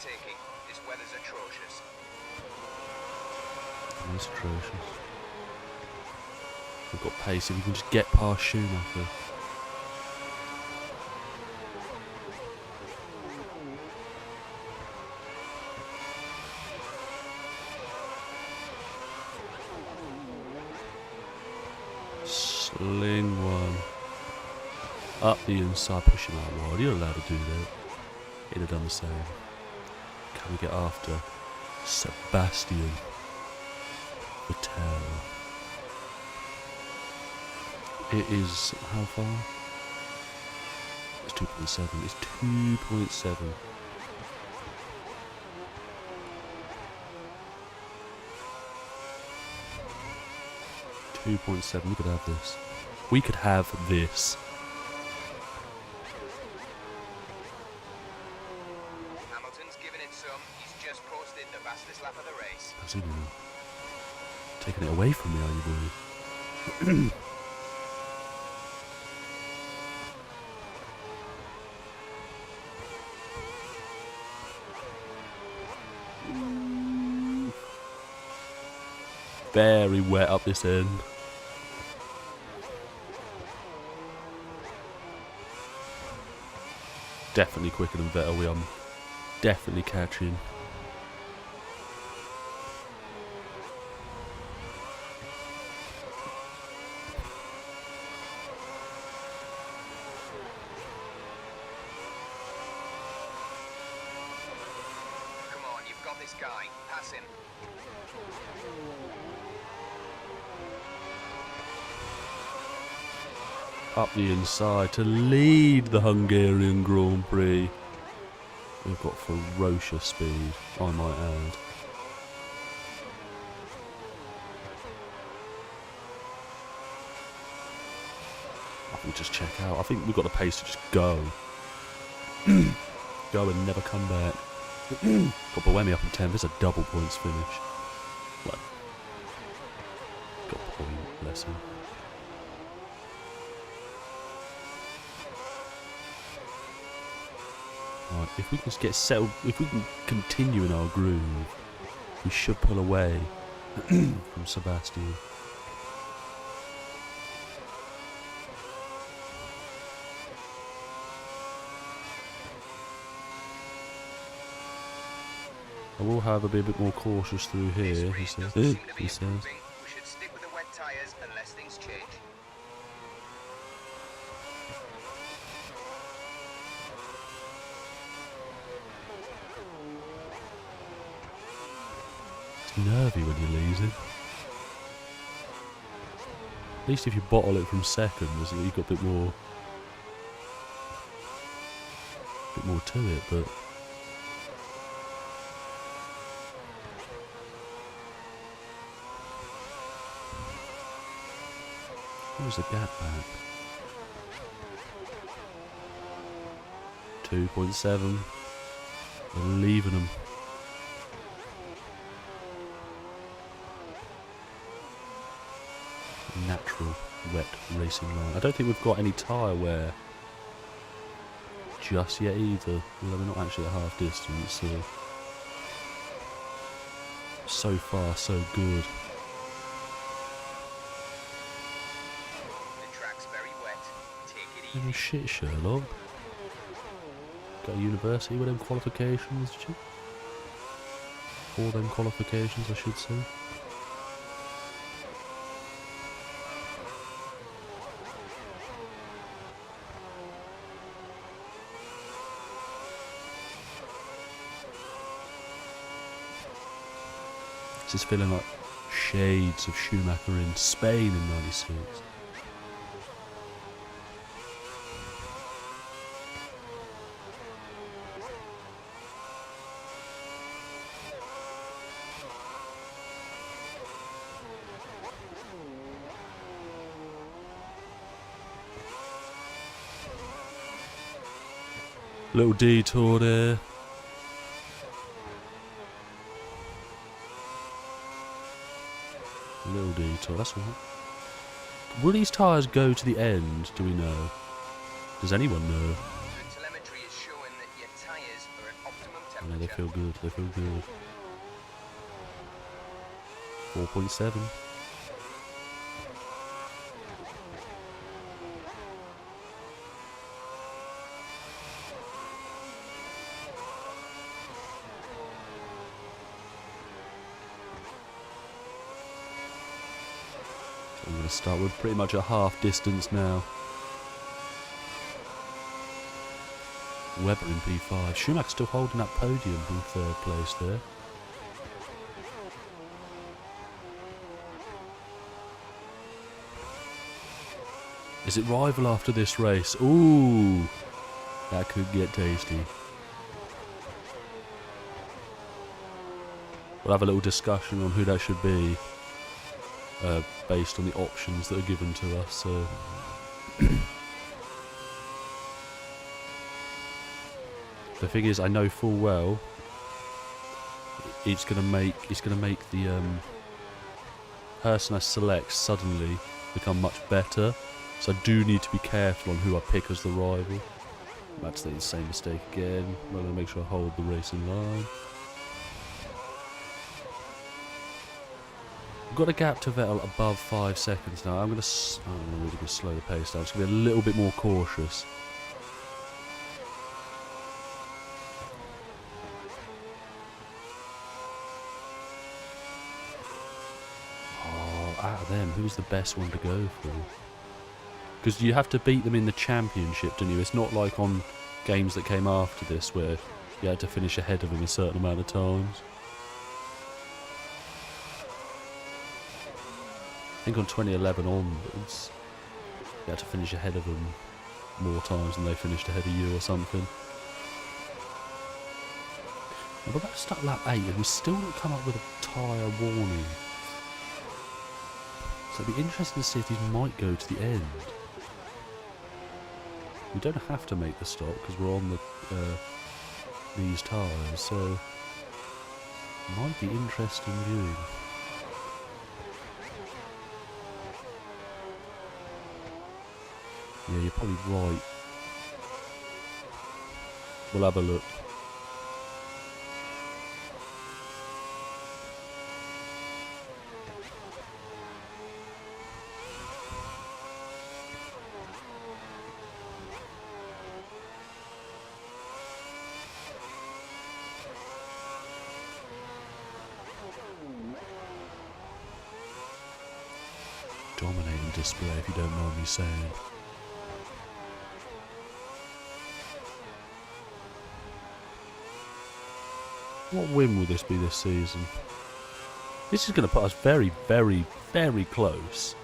taking. This weather's atrocious. It's atrocious. We've got pace if we can just get past Schumacher. Sling one. Up the inside, push him out wide. You're allowed to do that. He'd have done the same. Can we get after Sebastian Vettel? It is how far? It's 2.7. It's 2.7. We could have this. We could have this. Hamilton's giving it some. He's just posted the fastest lap of the race. How's he doing? Taking it away from me, are you, boy? Very wet up this end. Definitely quicker than Vettel. We are definitely catching. Come on, you've got this guy. Pass him. Up the inside to lead the Hungarian Grand Prix. We've got ferocious speed, I might add. I think just check out. I think we've got the pace to just go. Go and never come back. Got Buemi up in 10th. There's a double points finish. Well, got point, bless him. Right, if we can just get settled, if we can continue in our groove, we should pull away from Sebastian. I will, however, be a bit more cautious through here, This he race says. doesn't seem to be He says. improving. We should stick with the wet tyres unless things change. It's nervy when you're losing. At least if you bottle it from second, you've got a bit more to it, but where's the gap back? 2.7. We're leaving them. Natural wet racing line. I don't think we've got any tyre wear just yet either. Although we're not actually at half distance, so far so good. The track's very wet. Take it Oh easy. shit, Sherlock. Got a university with them qualifications, did you? For them qualifications, I should say. This is feeling like shades of Schumacher in Spain in '96. Little detour there. Little detour, that's all right. Will these tyres go to the end, do we know? Does anyone know? The telemetry is showing that your tyres are at optimum And Yeah, they feel good. They feel good. 4.7. I'm going to start with pretty much a half distance now. Webber in P5. Schumacher still holding that podium in third place there. Is it rival after this race? Ooh, that could get tasty. We'll have a little discussion on who that should be, based on the options that are given to us. So, the thing is, I know full well it's gonna make the person I select suddenly become much better. So I do need to be careful on who I pick as the rival. That's the same mistake again. I'm going to make sure I hold the racing line. I've got a gap to Vettel above 5 seconds now. I'm really going to slow the pace down. I'm just going to be a little bit more cautious. Oh, out of them, who's the best one to go for? Because you have to beat them in the championship, don't you? It's not like on games that came after this where you had to finish ahead of them a certain amount of times. I think on 2011 onwards, you had to finish ahead of them more times than they finished ahead of you or something. And we're about to start lap 8 and we still don't come up with a tyre warning. So it'd be interesting to see if these might go to the end. We don't have to make the stop because we're on these tyres, so it might be interesting viewing. Yeah, you're probably right. We'll have a look. Dominating display, if you don't mind me saying. What win will this be this season? This is going to put us very, very, very close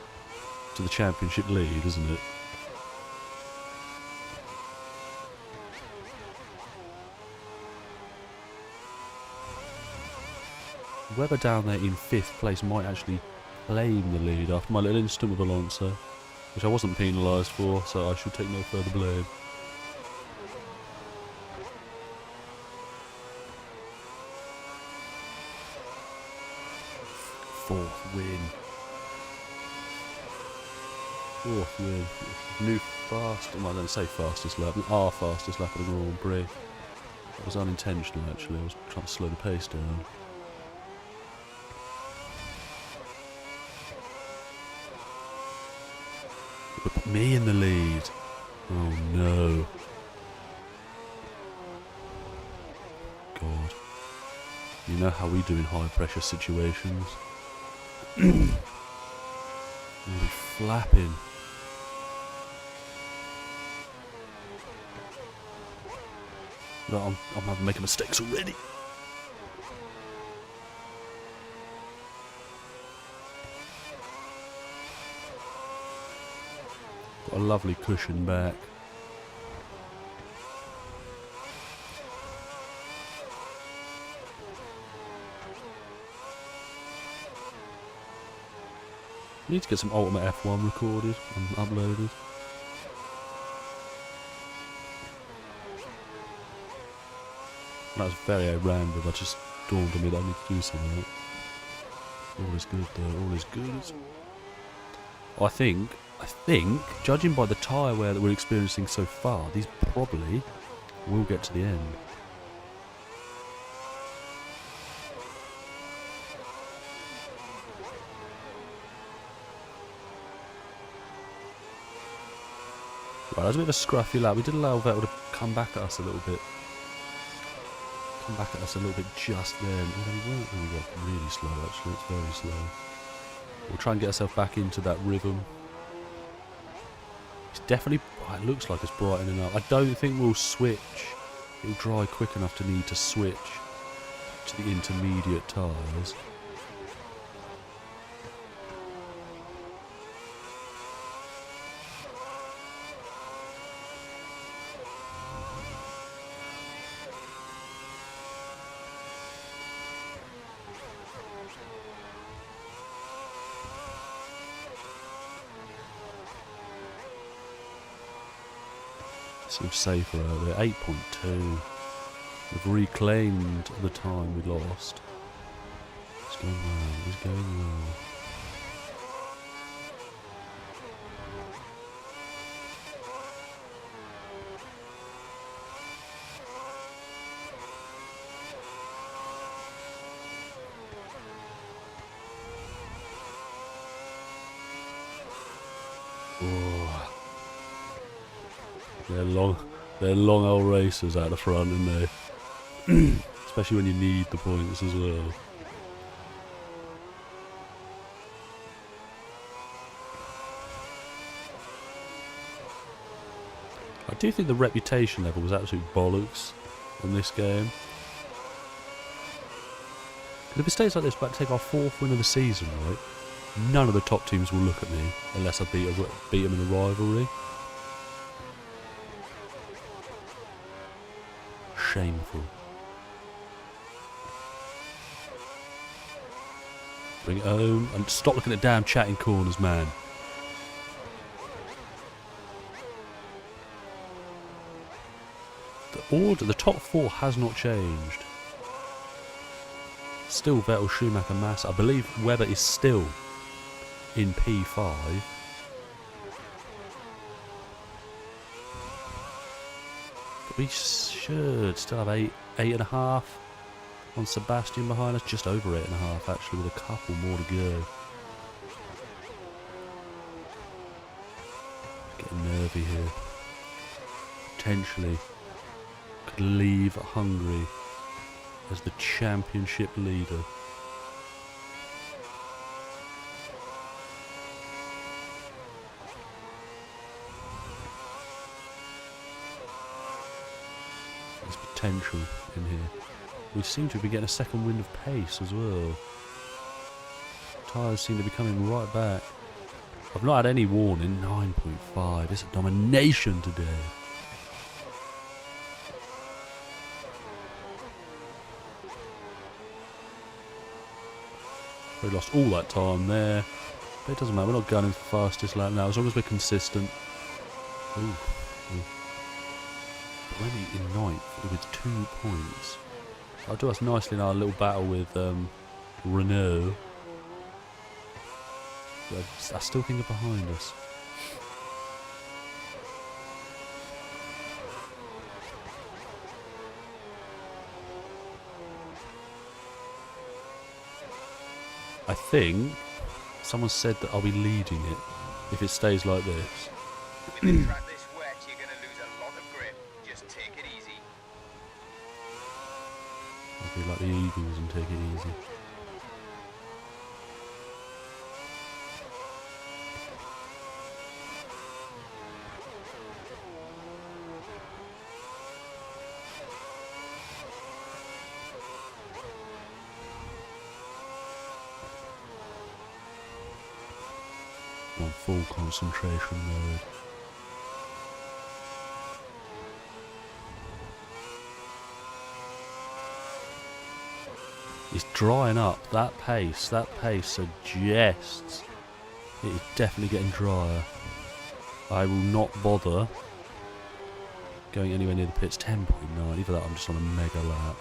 to the championship lead, isn't it? Webber down there in 5th place might actually claim the lead after my little incident with Alonso, which I wasn't penalised for, so I should take no further blame. Fourth win. New fast, well I don't say fastest lap, our fastest lap of the Grand Prix. It was unintentional actually, I was trying to slow the pace down. Put me in the lead. Oh no. God. You know how we do in high pressure situations. We'll be flapping. No, I'm making mistakes already. Got a lovely cushion back. Need to get some Ultimate F1 recorded and uploaded. That was very random, I just dawned on me that I need to do something like that. All is good though, all is good. I think, judging by the tyre wear that we're experiencing so far, these probably will get to the end. Right, that was a bit of a scruffy lap. We did allow Vettel to come back at us a little bit. Just then. Although we weren't really slow, actually. It's very slow. We'll try and get ourselves back into that rhythm. It's definitely... it looks like it's brightening up. I don't think we'll switch. It'll dry quick enough to need to switch to the intermediate tyres. Seems safer out there. 8.2. We've reclaimed the time we lost. It's going well. It's going well. Oh. They're long old racers out the front, aren't they? Especially when you need the points as well. I do think the reputation level was absolute bollocks on this game. If it stays like this, we're about to take our 4th win of the season, right? None of the top teams will look at me unless I beat them in a rivalry. Shameful. Bring it home and stop looking at damn chatting corners, man. The top 4 has not changed. Still Vettel, Schumacher, Massa. I believe Webber is still in P5. But we should still have 8.5 on Sebastian behind us. Just over 8.5 actually, with a couple more to go. Getting nervy here. Potentially could leave Hungary as the championship leader. There's potential in here. We seem to be getting a second wind of pace as well. Tyres seem to be coming right back. I've not had any warning. 9.5. It's a domination today. We lost all that time there. But it doesn't matter. We're not gunning for fastest lap now. As long as we're consistent. Ooh. But we're only in 9th with 2 points. That'll do us nicely in our little battle with Renault. I still think they're behind us. I think someone said that I'll be leading it if it stays like this. With the track this wet, you're going to lose a lot of grip. Just take it easy. I'll be like the Eagles and take it easy. On full concentration mode. It's drying up. That pace suggests it is definitely getting drier. I will not bother going anywhere near the pits. 10.9. Either that, I'm just on a mega lap.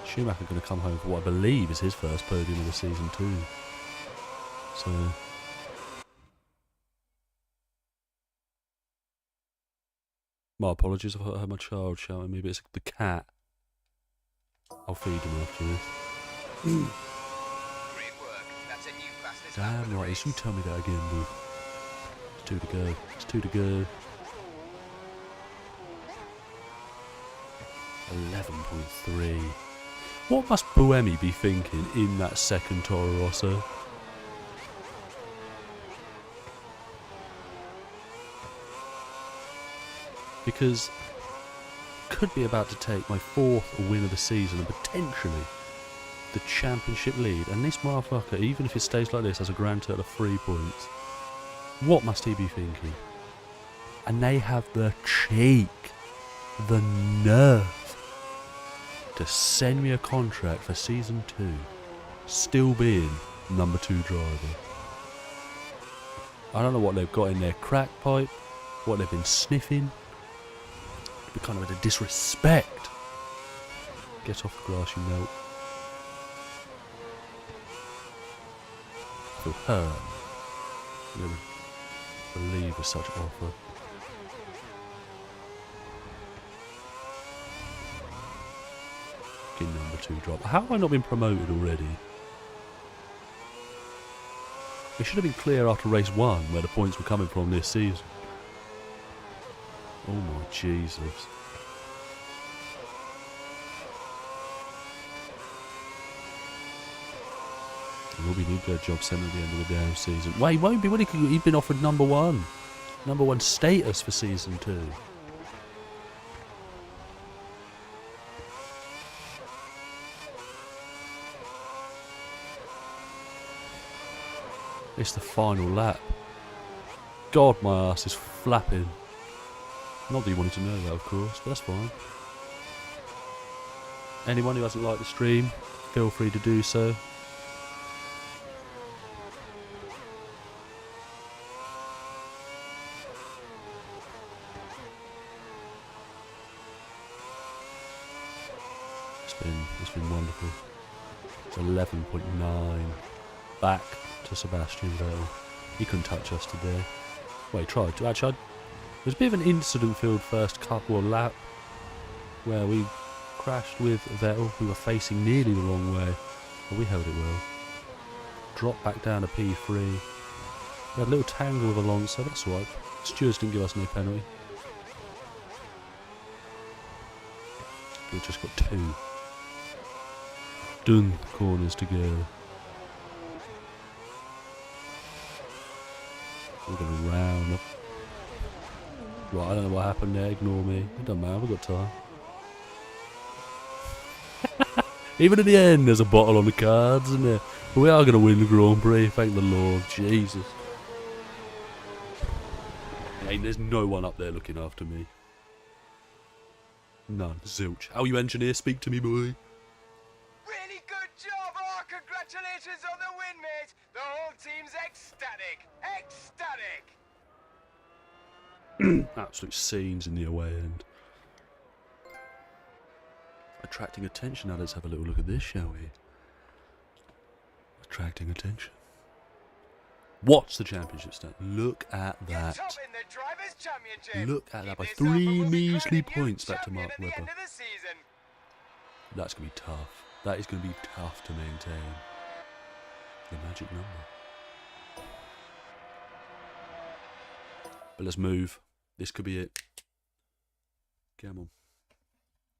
Schumacher going to come home for what I believe is his first podium of the season too. So my apologies if I heard my child shouting at me, but it's the cat. I'll feed him after this. Great work. That's a new fastest Damn right, you tell me that again, boo. It's 2 to go. It's 2 to go. 11.3. What must Buemi be thinking in that second Toro Rosso? Because could be about to take my 4th win of the season and potentially the championship lead, and this motherfucker, even if it stays like this, has a grand total of 3 points. What must he be thinking? And they have the cheek, the nerve to send me a contract for season 2, still being number 2 driver. I don't know what they've got in their crack pipe, what they've been sniffing. It'd be kind of a disrespect. Get off the grass, you melt. I feel hurt. I never believe with such offer. Fucking number 2 drop. How have I not been promoted already? It should have been clear after race 1 where the points were coming from this season. Oh my Jesus. He will be need a job centre at the end of the damn season. Wait, he won't be, will he? He's been offered number 1. Number 1 status for season 2. It's the final lap. God, my ass is flapping. Not that you wanted to know that, of course, but that's fine. Anyone who hasn't liked the stream, feel free to do so. It's been wonderful. It's 11.9. Back to Sebastian Vettel. He couldn't touch us today. Well, he tried to. Actually, there's a bit of an incident-filled first couple of lap where we crashed with Vettel. We were facing nearly the wrong way, but we held it well. Dropped back down to P3. We had a little tangle with Alonso, that's all right. Stewards didn't give us no penalty. We've just got 2 done corners to go. We're going to round up. Right, I don't know what happened there, ignore me. It doesn't matter, we've got time. Even at the end, there's a bottle on the cards, isn't there? But we are going to win the Grand Prix, thank the Lord. Jesus. Hey, there's no one up there looking after me. None. Zilch. How you engineer? Speak to me, boy. Really good job! Oh, congratulations on the win, mate! The whole team's ecstatic! Ecstatic! Absolute scenes in the away end. Attracting attention. Now let's have a little look at this, shall we? Attracting attention. What's the championship stat? Look at that. Top in the Drivers' Championship. Look at that. By Keep this up and 3 we'll be measly crowning you points back to champion Mark at the Webber. end of the season. That's going to be tough. That is going to be tough to maintain. The magic number. But let's move. This could be it. Come on.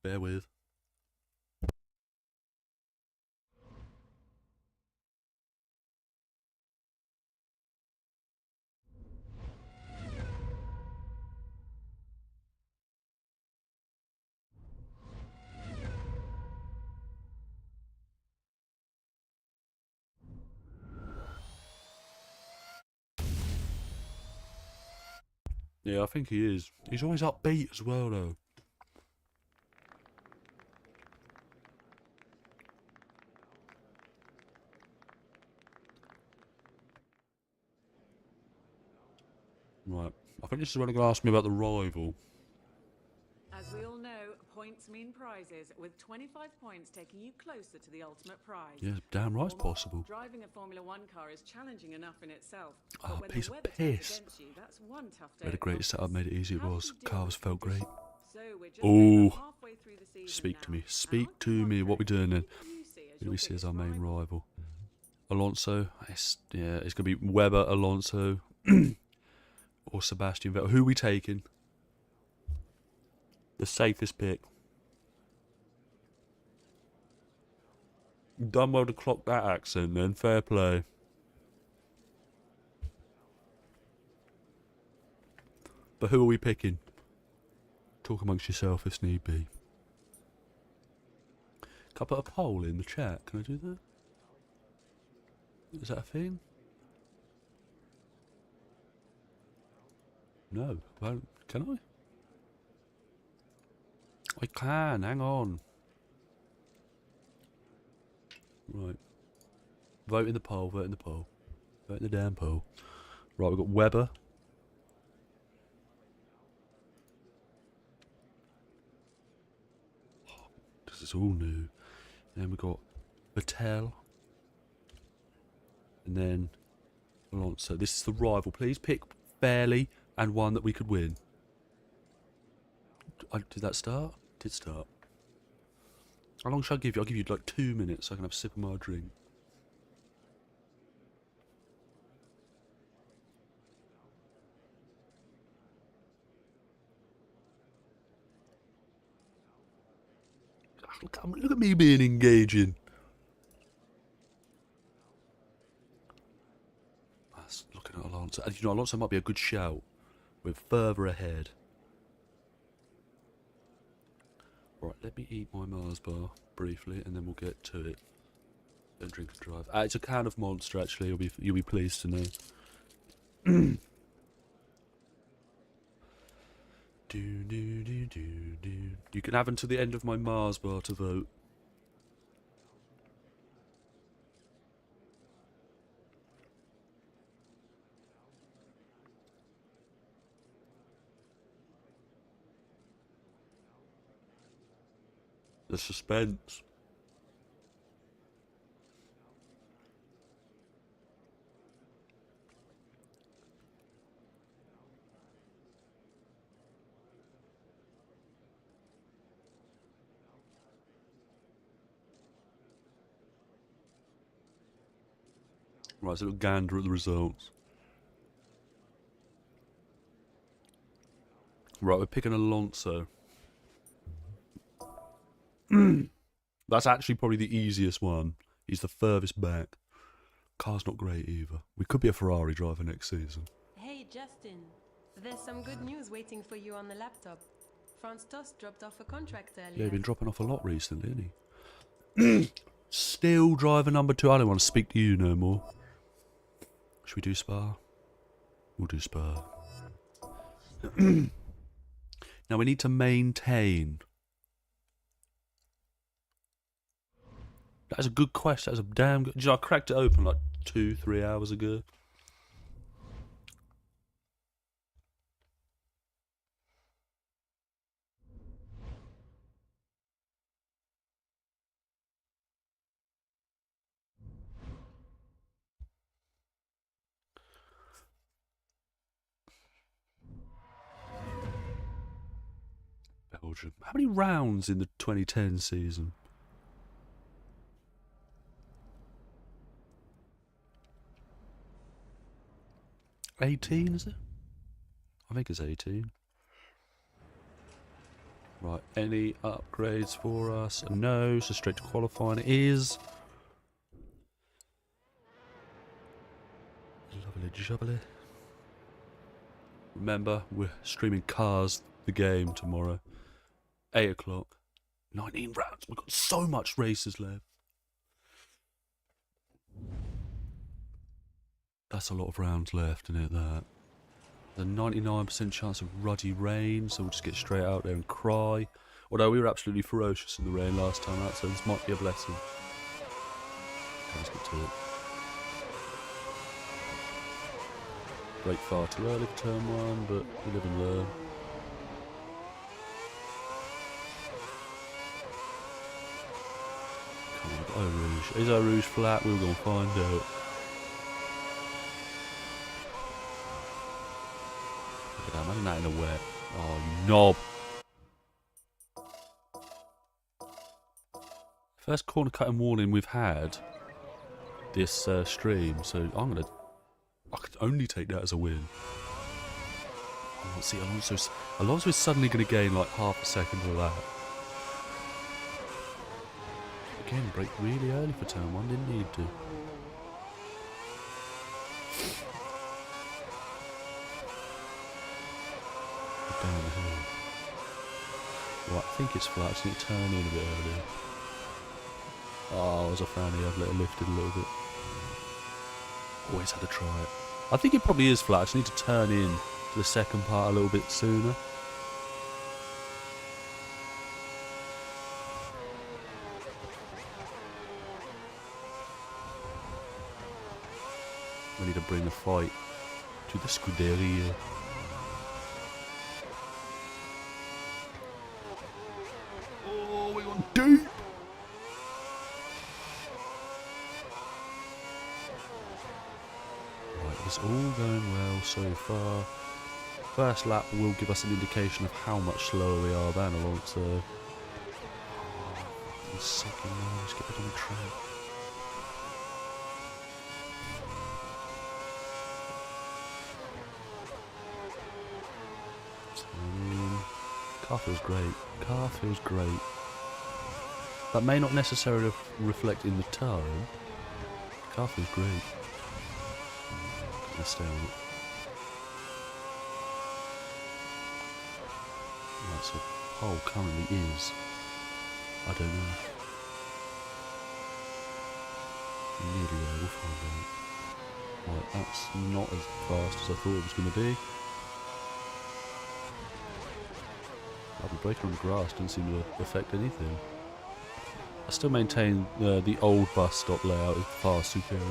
Bear with. Yeah, I think he is. He's always upbeat as well, though. Right. I think this is when they're going to ask me about the rival. As we all know, points mean prizes, with 25 points taking you closer to the ultimate prize. Yeah, damn right it's possible. Driving a Formula One car is challenging enough in itself. Oh, but when piece the of weather turns piss. against you, that's one tough day We had a at great the setup, office. made it easy it How do was. you deal Cars with felt great. competition? So we're just Ooh. about halfway through the season Speak to now. me. And Speak on to me. Monday, What we doing then? who do you see as Who do your we see as biggest our main rival? Alonso. It's going to be Webber, Alonso, or Sebastian Vettel. Who are we taking? The safest pick. Done well to clock that accent then. Fair play. But who are we picking? Talk amongst yourself if need be. Can I put a poll in the chat? Can I do that? Is that a thing? No. Well, can I? I can. Hang on. Right. Vote in the poll. Vote in the poll. Vote in the damn poll. Right, we've got Webber. This is all new. Then we've got Vettel. And then Alonso. This is the rival. Please pick fairly and one that we could win. Did that start? Did start. How long shall I give you? I'll give you like 2 minutes so I can have a sip of my drink. Look at me being engaging. That's looking at Alonso. And you know, Alonso might be a good shout. We're further ahead. Right, let me eat my Mars bar briefly, and then we'll get to it. Then drink and drive. It's a can of Monster, actually. You'll be pleased to know. You can have until the end of my Mars bar to vote. The suspense. Right, so a little gander at the results. Right, we're picking Alonso. That's actually probably the easiest one. He's the furthest back. Car's not great either. We could be a Ferrari driver next season. Hey, Justin. There's some good news waiting for you on the laptop. Franz Tost dropped off a contract earlier. Yeah, he's been dropping off a lot recently, hasn't he? Still driver number 2. I don't want to speak to you no more. Should we do Spa? We'll do Spa. Now we need to maintain. That is a good question. That is a damn good... You know, I cracked it open like 2-3 hours ago. Belgium. How many rounds in the 2010 season? 18, is it? I think it's 18. Right, any upgrades for us? No, so straight to qualifying it is. Lovely jubbly. Remember, we're streaming Cars, the game, tomorrow. 8 o'clock. 19 rounds. We've got so much races left. That's a lot of rounds left, isn't it, that? There's a 99% chance of ruddy rain, so we'll just get straight out there and cry. Although we were absolutely ferocious in the rain last time out, so this might be a blessing. Okay, let's get to it. Brake far too early for turn 1, but we live and learn. Come on, Eau Rouge. Is Eau Rouge flat? We're going to find out. Look at that, imagine that in the wet. Oh, you knob. First corner cutting warning we've had. this stream, so I could only take that as a win. Oh, see, Alonso is suddenly going to gain like half a second of that. Again, brake really early for turn 1, didn't need to. Down the hill. Right, I think it's flat, I just need to turn in a bit earlier. Oh, as I found I've let it lifted a little bit. Always had to try it. I think it probably is flat, I just need to turn in to the second part a little bit sooner. We need to bring the fight to the Scuderia. Oh, we went deep! Right, it's all going well so far. First lap will give us an indication of how much slower we are than Alonso. Oh, fucking sucking now, let's get back on the track. Car feels great. Car feels great. That may not necessarily reflect in the tone. Car feels great. Let's stay on it. Right, so pole currently is. I don't know. Nearly there, we'll find out. Right, that's not as fast as I thought it was going to be. The braking on the grass doesn't seem to affect anything. I still maintain the old bus stop layout is far superior.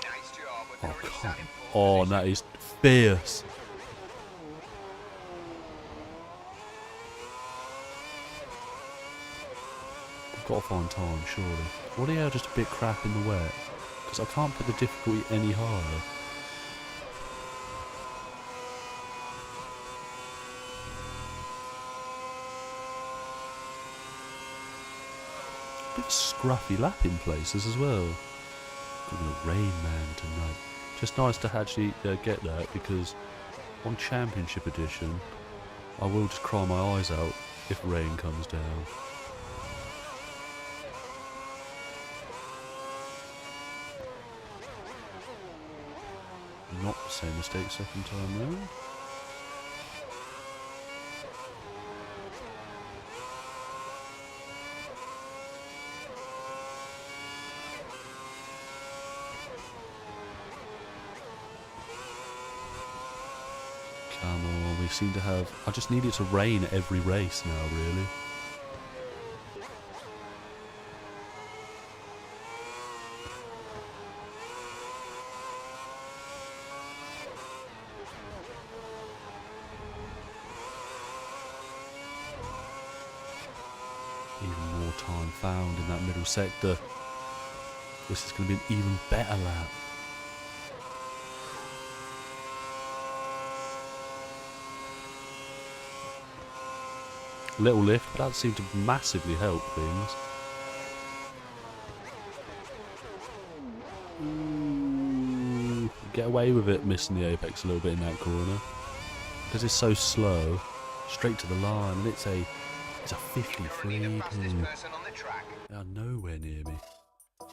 Nice job. We're Oh, currently come sat in pole on, that is fierce. I've got to find time, surely. What are you just a bit crap in the wet? Because I can't put the difficulty any higher. Bit of scruffy lap in places as well. Got a Rain Man tonight. Just nice to actually get that, because on Championship Edition I will just cry my eyes out if rain comes down. Not the same mistake second time round. Come on, we seem to have... I just need it to rain at every race now, really. Even more time found in that middle sector. This is going to be an even better lap. Little lift, but that seemed to massively help things. Ooh, get away with it, missing the apex a little bit in that corner. Because it's so slow, straight to the line, and it's a 53. the fastest person on the track. They are nowhere near me. I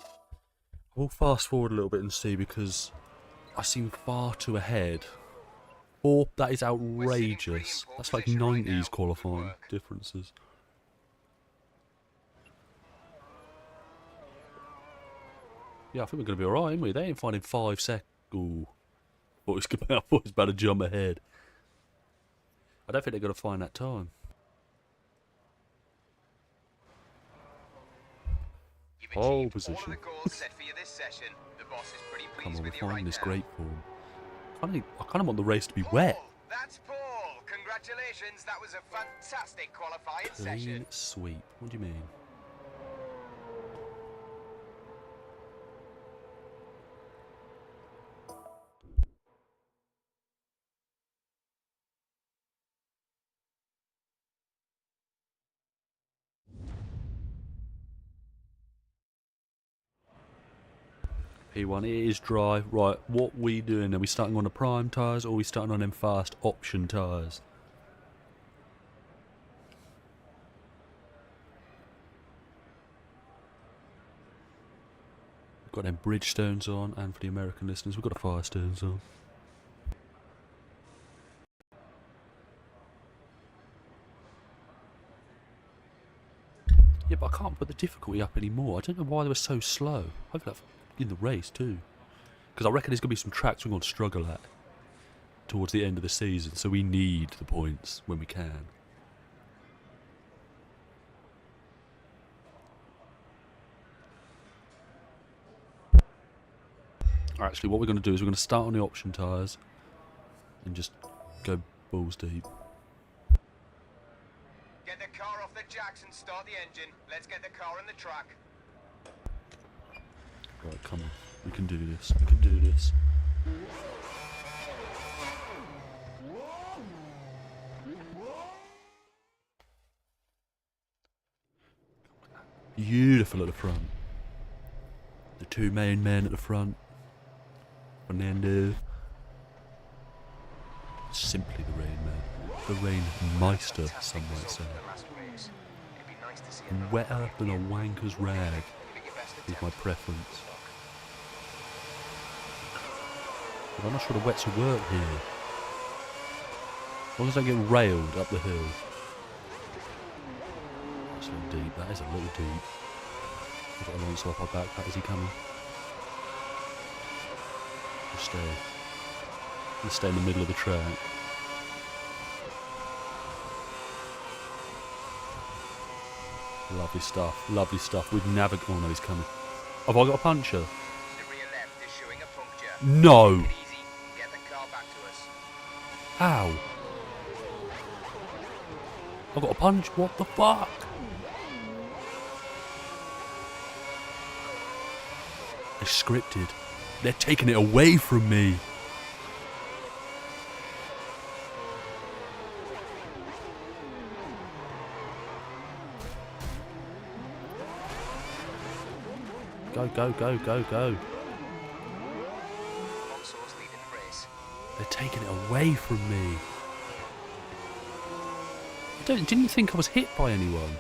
will fast forward a little bit and see, because I seem far too ahead. Or that is outrageous. That's like 90s qualifying differences. Yeah, I think we're going to be alright, aren't we? They ain't finding 5 seconds. Ooh. I thought it was about to jump ahead. I don't think they're going to find that time. You've Pole achieved position. all of the goals set for you this session. The boss is pretty Come pleased on, we're with you right finding this now. great form. I kind of want the race to be wet. Paul, that's Paul. Congratulations, that was a fantastic qualifying session. Clean sweep. What do you mean? P1, it is dry. Right, what we doing? Are we starting on the prime tyres or are we starting on them fast option tyres? We've got them Bridgestones on, and for the American listeners, we've got the Firestones on. Yeah, but I can't put the difficulty up anymore. I don't know why they were so slow. Hopefully that's in the race too. Because I reckon there's going to be some tracks we're going to struggle at towards the end of the season, so we need the points when we can. Actually, what we're going to do is we're going to start on the option tyres and just go balls deep. Get the car off the jacks and start the engine. Let's get the car on the track. Right, come on. We can do this. We can do this. Beautiful at the front. The two main men at the front. Fernando. Simply the Rain Man. The Rain Meister, some might say. And wetter than a wanker's rag is my preference. But I'm not sure the wets will work here. As long as I get railed up the hill. That's a little deep, that is a little deep. I've got Alonso off my backpack, is he coming? Let's stay in the middle of the track. Lovely stuff, lovely stuff. We've never... Oh no, he's coming. Have I got a puncher? The rear left is showing a puncture. No! Take it easy. Get the car back to us. Ow! I've got a punch, what the fuck? They're scripted. They're taking it away from me. Go, go, go, go, go. Alonso's leading the race. They're taking it away from me. Didn't think I was hit by anyone.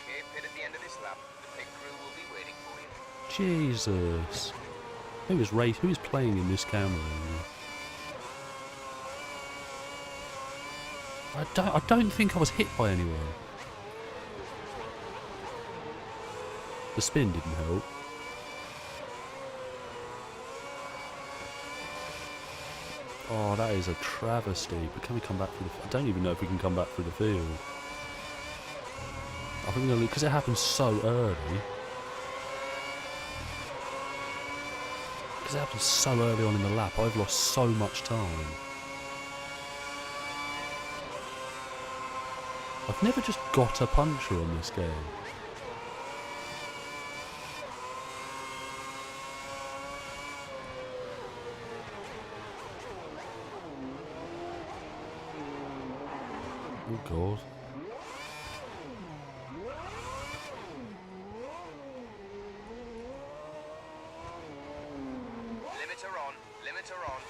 Okay, pit at the end of this lap. The pit crew will be waiting for you. Jesus. Who is playing in this camera? I don't think I was hit by anyone. The spin didn't help. Oh, that is a travesty. But can we come back through the... I don't even know if we can come back through the field. I think we're because it happened so early. Because it happened so early on in the lap, I've lost so much time. I've never just got a puncher on this game. Oh god. Limiter on. Limiter on.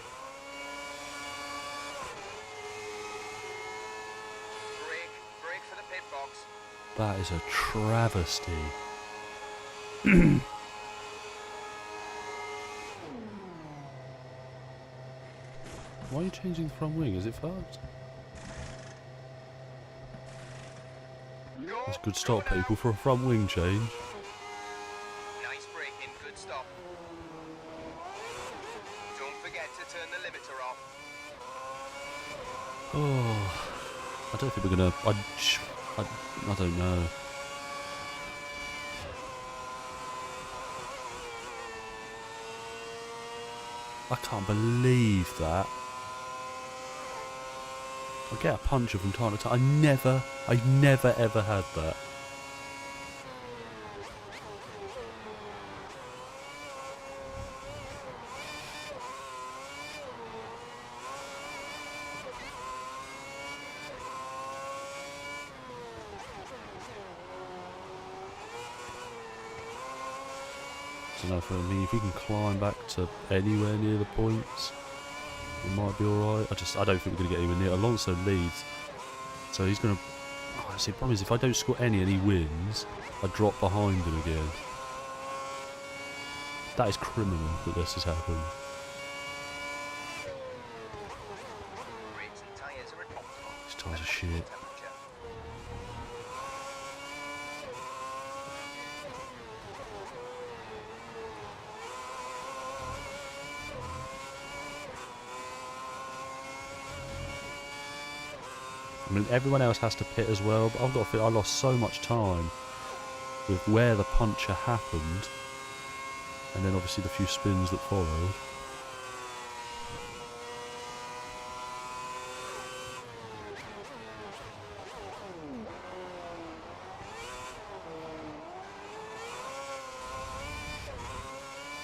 Brake for the pit box. That is a travesty. Why are you changing the front wing? Is it fast? That's a good stop, people, for a front wing change. Nice braking, good stop. Don't forget to turn the limiter off. Oh, I don't think we're gonna. I don't know. I can't believe that. I get a puncher from time to time. I never ever had that. don't know, for me, if we can climb back to anywhere near the points, it might be alright. I don't think we're going to get anywhere near. Alonso leads, so he's going to... Oh, see, the problem is, if I don't score any and he wins, I drop behind him again. That is criminal that this has happened. Brakes and tyres are at optimal. These tyres are shit. Temperature. I mean, everyone else has to pit as well, but I've got to feel I lost so much time with where the puncture happened, and then obviously the few spins that followed.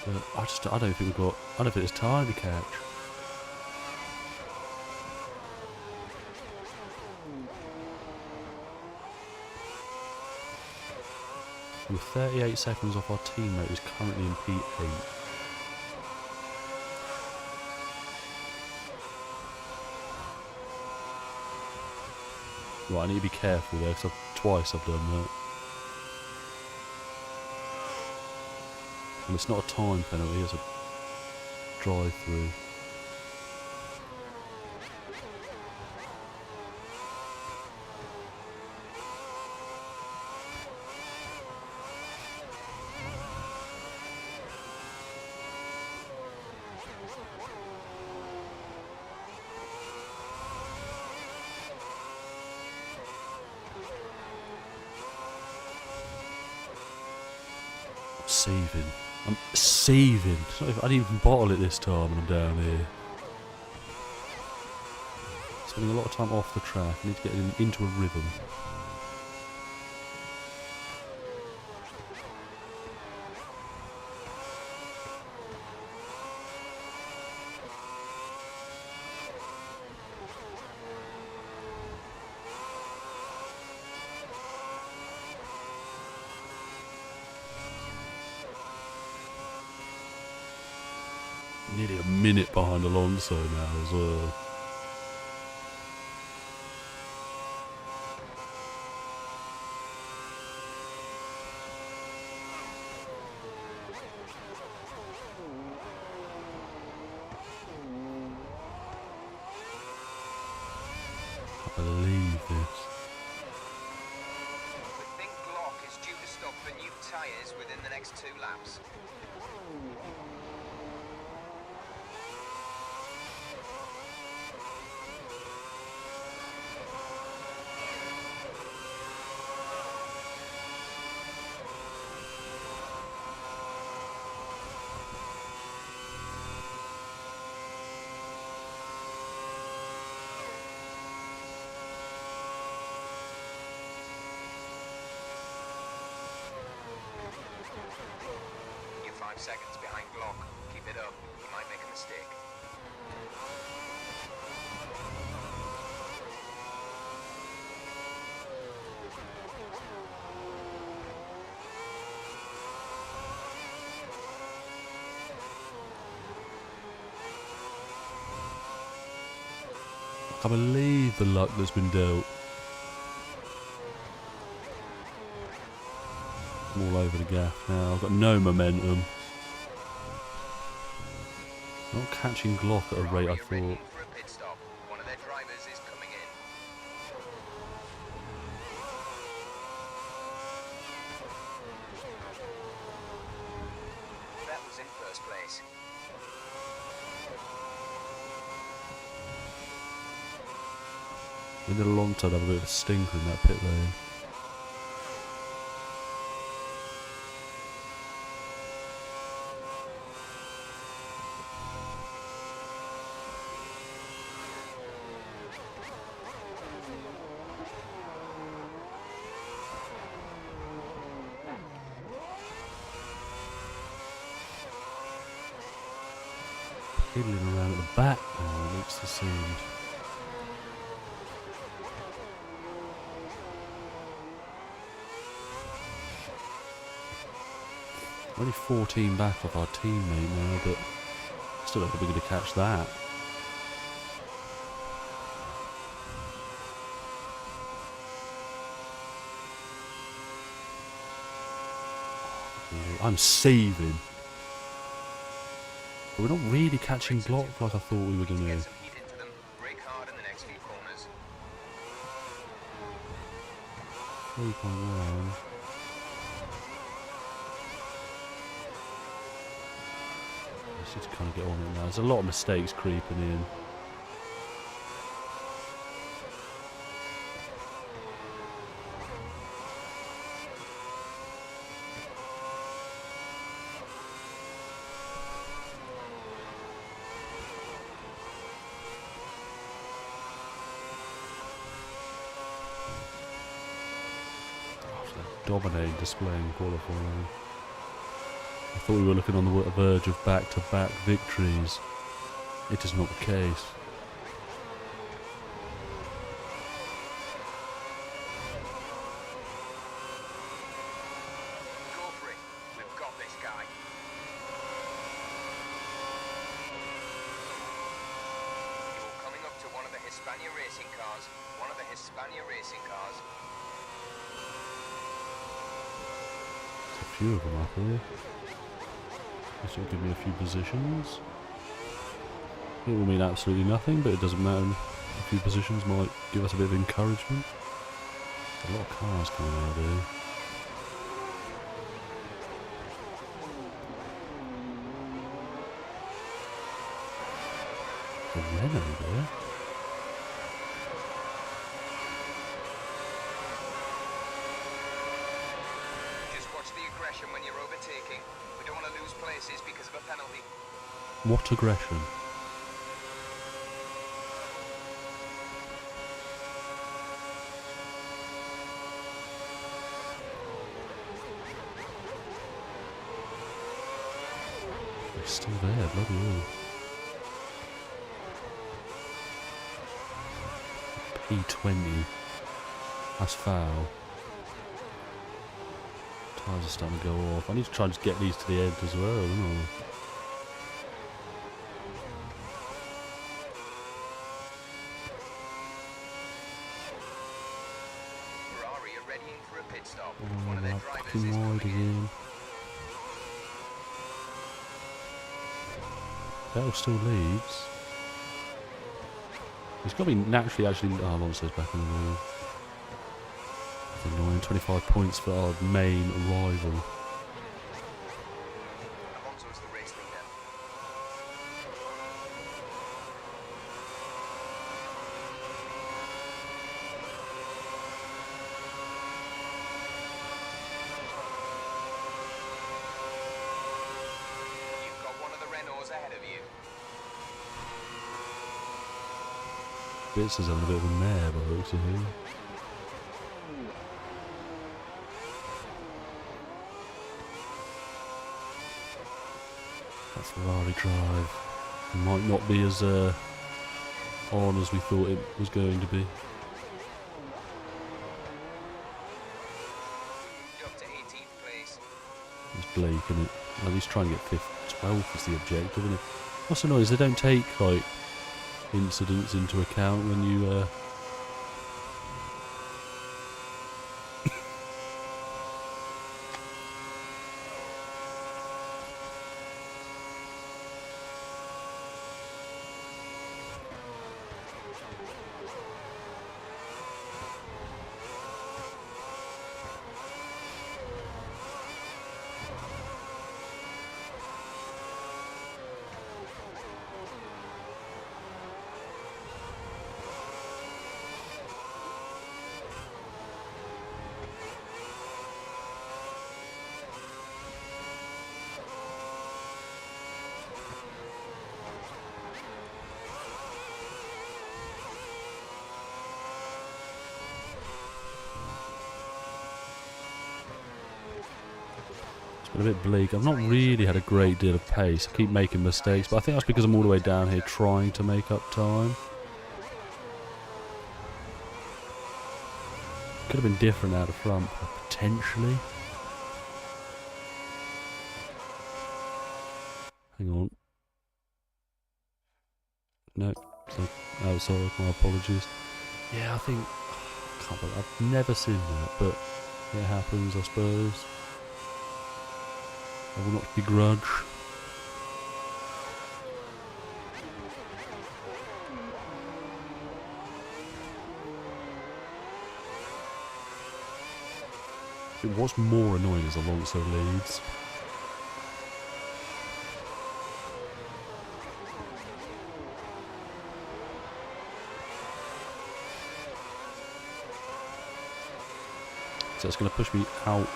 But I don't think there's time to catch. We're 38 seconds off our teammate who's currently in P8. Right, I need to be careful there because twice I've done that. And it's not a time penalty, it's a drive through. Saving. I'm saving. I didn't even bottle it this time and I'm down here. Spending a lot of time off the track. I need to get into a rhythm. Nearly a minute behind Alonso now as well. I believe this. We think Glock is due to stop for new tyres within the next 2 laps. You're 5 seconds behind Glock. Keep it up. You might make a mistake. I can't believe the luck that's been dealt. I'm all over the gaff now. I've got no momentum. Not catching Glock at a rate I Ferrari are ready thought. for a pit stop. One of their drivers is coming in. That was in first place. We did a long time to have a bit of a stinker in that pit lane. Fiddling around at the back now, it looks the same. We're only 14 back off our teammate now, but still don't think we're going to catch that. I'm saving. But we're not really catching block like I thought we were going to. Get some heat into them. Brake hard in the next few corners. 3.1. Let's just kind of get on it now. There's a lot of mistakes creeping in. Dominating display in qualifying. I thought we were looking on the verge of back-to-back victories. It is not the case. Go for it. We've got this guy. You're coming up to one of the Hispania racing cars. One of the Hispania racing cars. A few of them up here. This will give me a few positions. It will mean absolutely nothing, but it doesn't matter. A few positions might give us a bit of encouragement. A lot of cars coming out here. The Renault there. When you're overtaking, we don't want to lose places because of a penalty. What aggression? They're still there, bloody hell. P20. That's foul. Tyres are starting to go off. I need to try and just get these to the end as well, don't I? Ferrari are readying for a pit stop. Oh, One of their that drivers fucking is wide coming in. again. Vettel still leads. He's got to be naturally actually... Oh, Alonso's back in the wheel. Annoying. 25 points for our main rival. Alonso's the race leader. You've got one of the Renaults ahead of you. Bits is having a bit of a mare by the looks of him. That Ferrari drive might not be as on as we thought it was going to be. You're up to 18th place. It's Blake, isn't it? At least try and get 12th is the objective, isn't it? What's annoying is they don't take like incidents into account when you been a bit bleak. I've not really had a great deal of pace. I keep making mistakes, but I think that's because I'm all the way down here trying to make up time. Could have been different out of front, potentially. Hang on. No, so outside, my apologies. Yeah, I think... I can't believe, I've never seen that, but it happens, I suppose. I will not begrudge. What's more annoying is Alonso leads. So it's going to push me out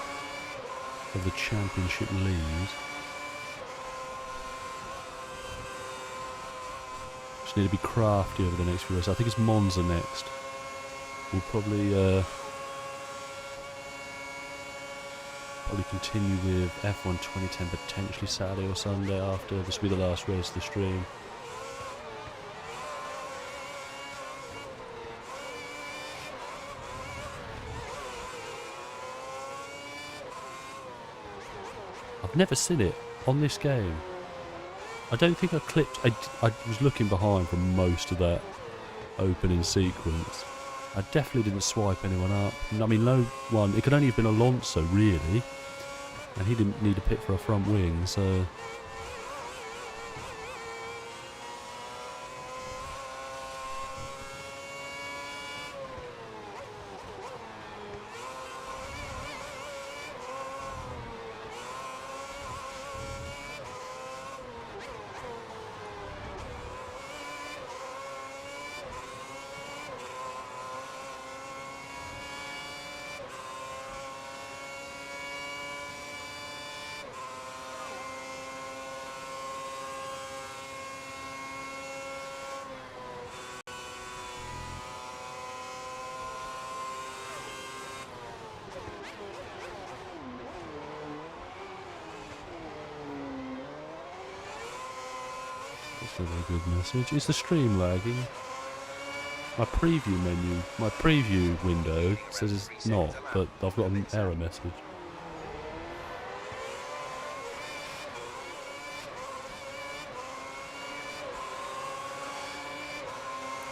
of the championship lead. Just need to be crafty over the next few races. I think it's Monza next. We'll probably continue with F1 2010 potentially Saturday or Sunday after. This will be the last race of the stream. I've never seen it on this game. I don't think I clipped... I was looking behind for most of that opening sequence. I definitely didn't swipe anyone up. I mean, no one... It could only have been Alonso, really. And he didn't need a pit for a front wing, so... That's not a good message. Is the stream lagging? My preview menu, my preview window says it's not, but I've got an error message.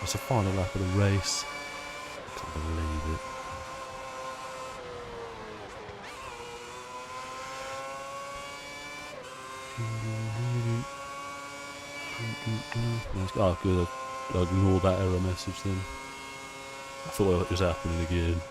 It's the final lap of the race. I can't believe it. Oh, good. I'll ignore that error message then. I thought it was happening again.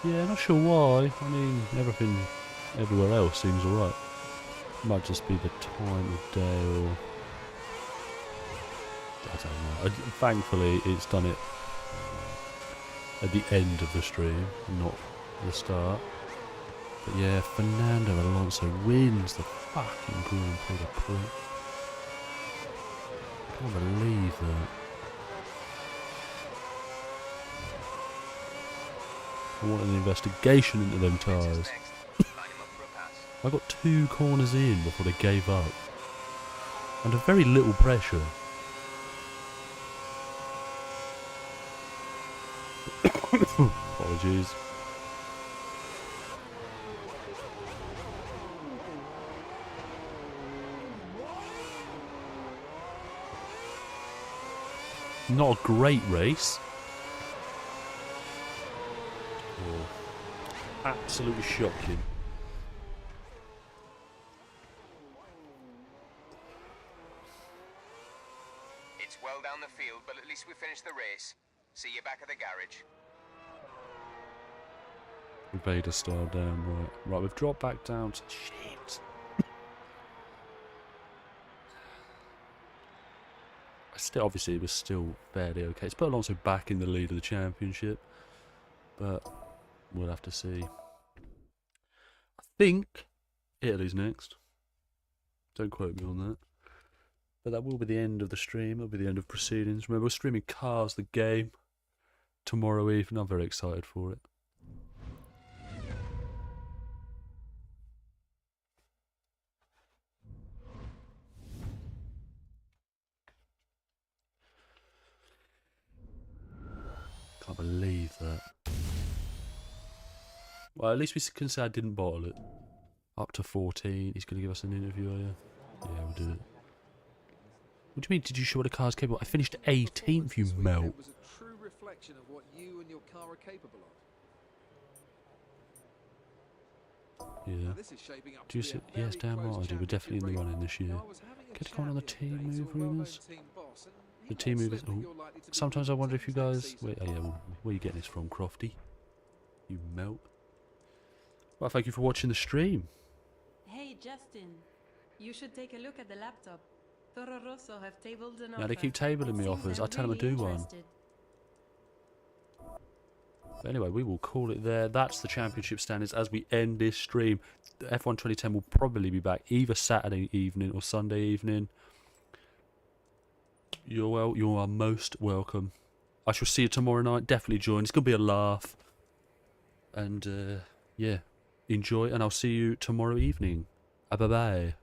Yeah, not sure why. I mean, everything everywhere else seems alright. Might just be the time of day or... I don't know. Thankfully, it's done it at the end of the stream, not the start. But yeah, Fernando Alonso wins the fucking Grand Prix de Prix. I can't believe that. I want an investigation into them tyres. I got 2 corners in before they gave up. Under very little pressure. Apologies. Not a great race. Absolutely shocking. It's well down the field, but at least we finished the race. See you back at the garage. Vader style down, right. Right, we've dropped back down to... Shit. Still, obviously, it was still fairly okay. It's put Alonso back in the lead of the championship. But we'll have to see. I think Italy's next. Don't quote me on that. But that will be the end of the stream. That'll be the end of proceedings. Remember, we're streaming Cars, the game, tomorrow evening. I'm very excited for it. Well, at least we can say I didn't bottle it. Up to 14. He's going to give us an interview, are you? Yeah, we'll do it. What do you mean, did you show what a car's capable? I finished 18th, you melt. It was a true reflection of what you and your car are capable of. Yeah. Now, this is shaping up Do you to see? be a Yes, very damn close right I do. We're definitely in the championship running this year. race. Now, I was having a Get to come on the chat team the other day to a move well-known rumours. team boss, and he The let team slip movers. that Oh, you're likely to be sometimes I winning wonder if you teams next guys. season. Wait, oh yeah, well, where are you getting this from, Crofty? You melt. Well, thank you for watching the stream. Hey, Justin. You should take a look at the laptop. Toro Rosso have tabled an Yeah, offer. they keep tabling me Seems offers. they're I tell them to really do one. interested. But anyway, we will call it there. That's the championship standings as we end this stream. The F1 2010 will probably be back either Saturday evening or Sunday evening. You are most welcome. I shall see you tomorrow night. Definitely join. It's going to be a laugh. And, yeah, enjoy. And I'll see you tomorrow evening. Bye-bye.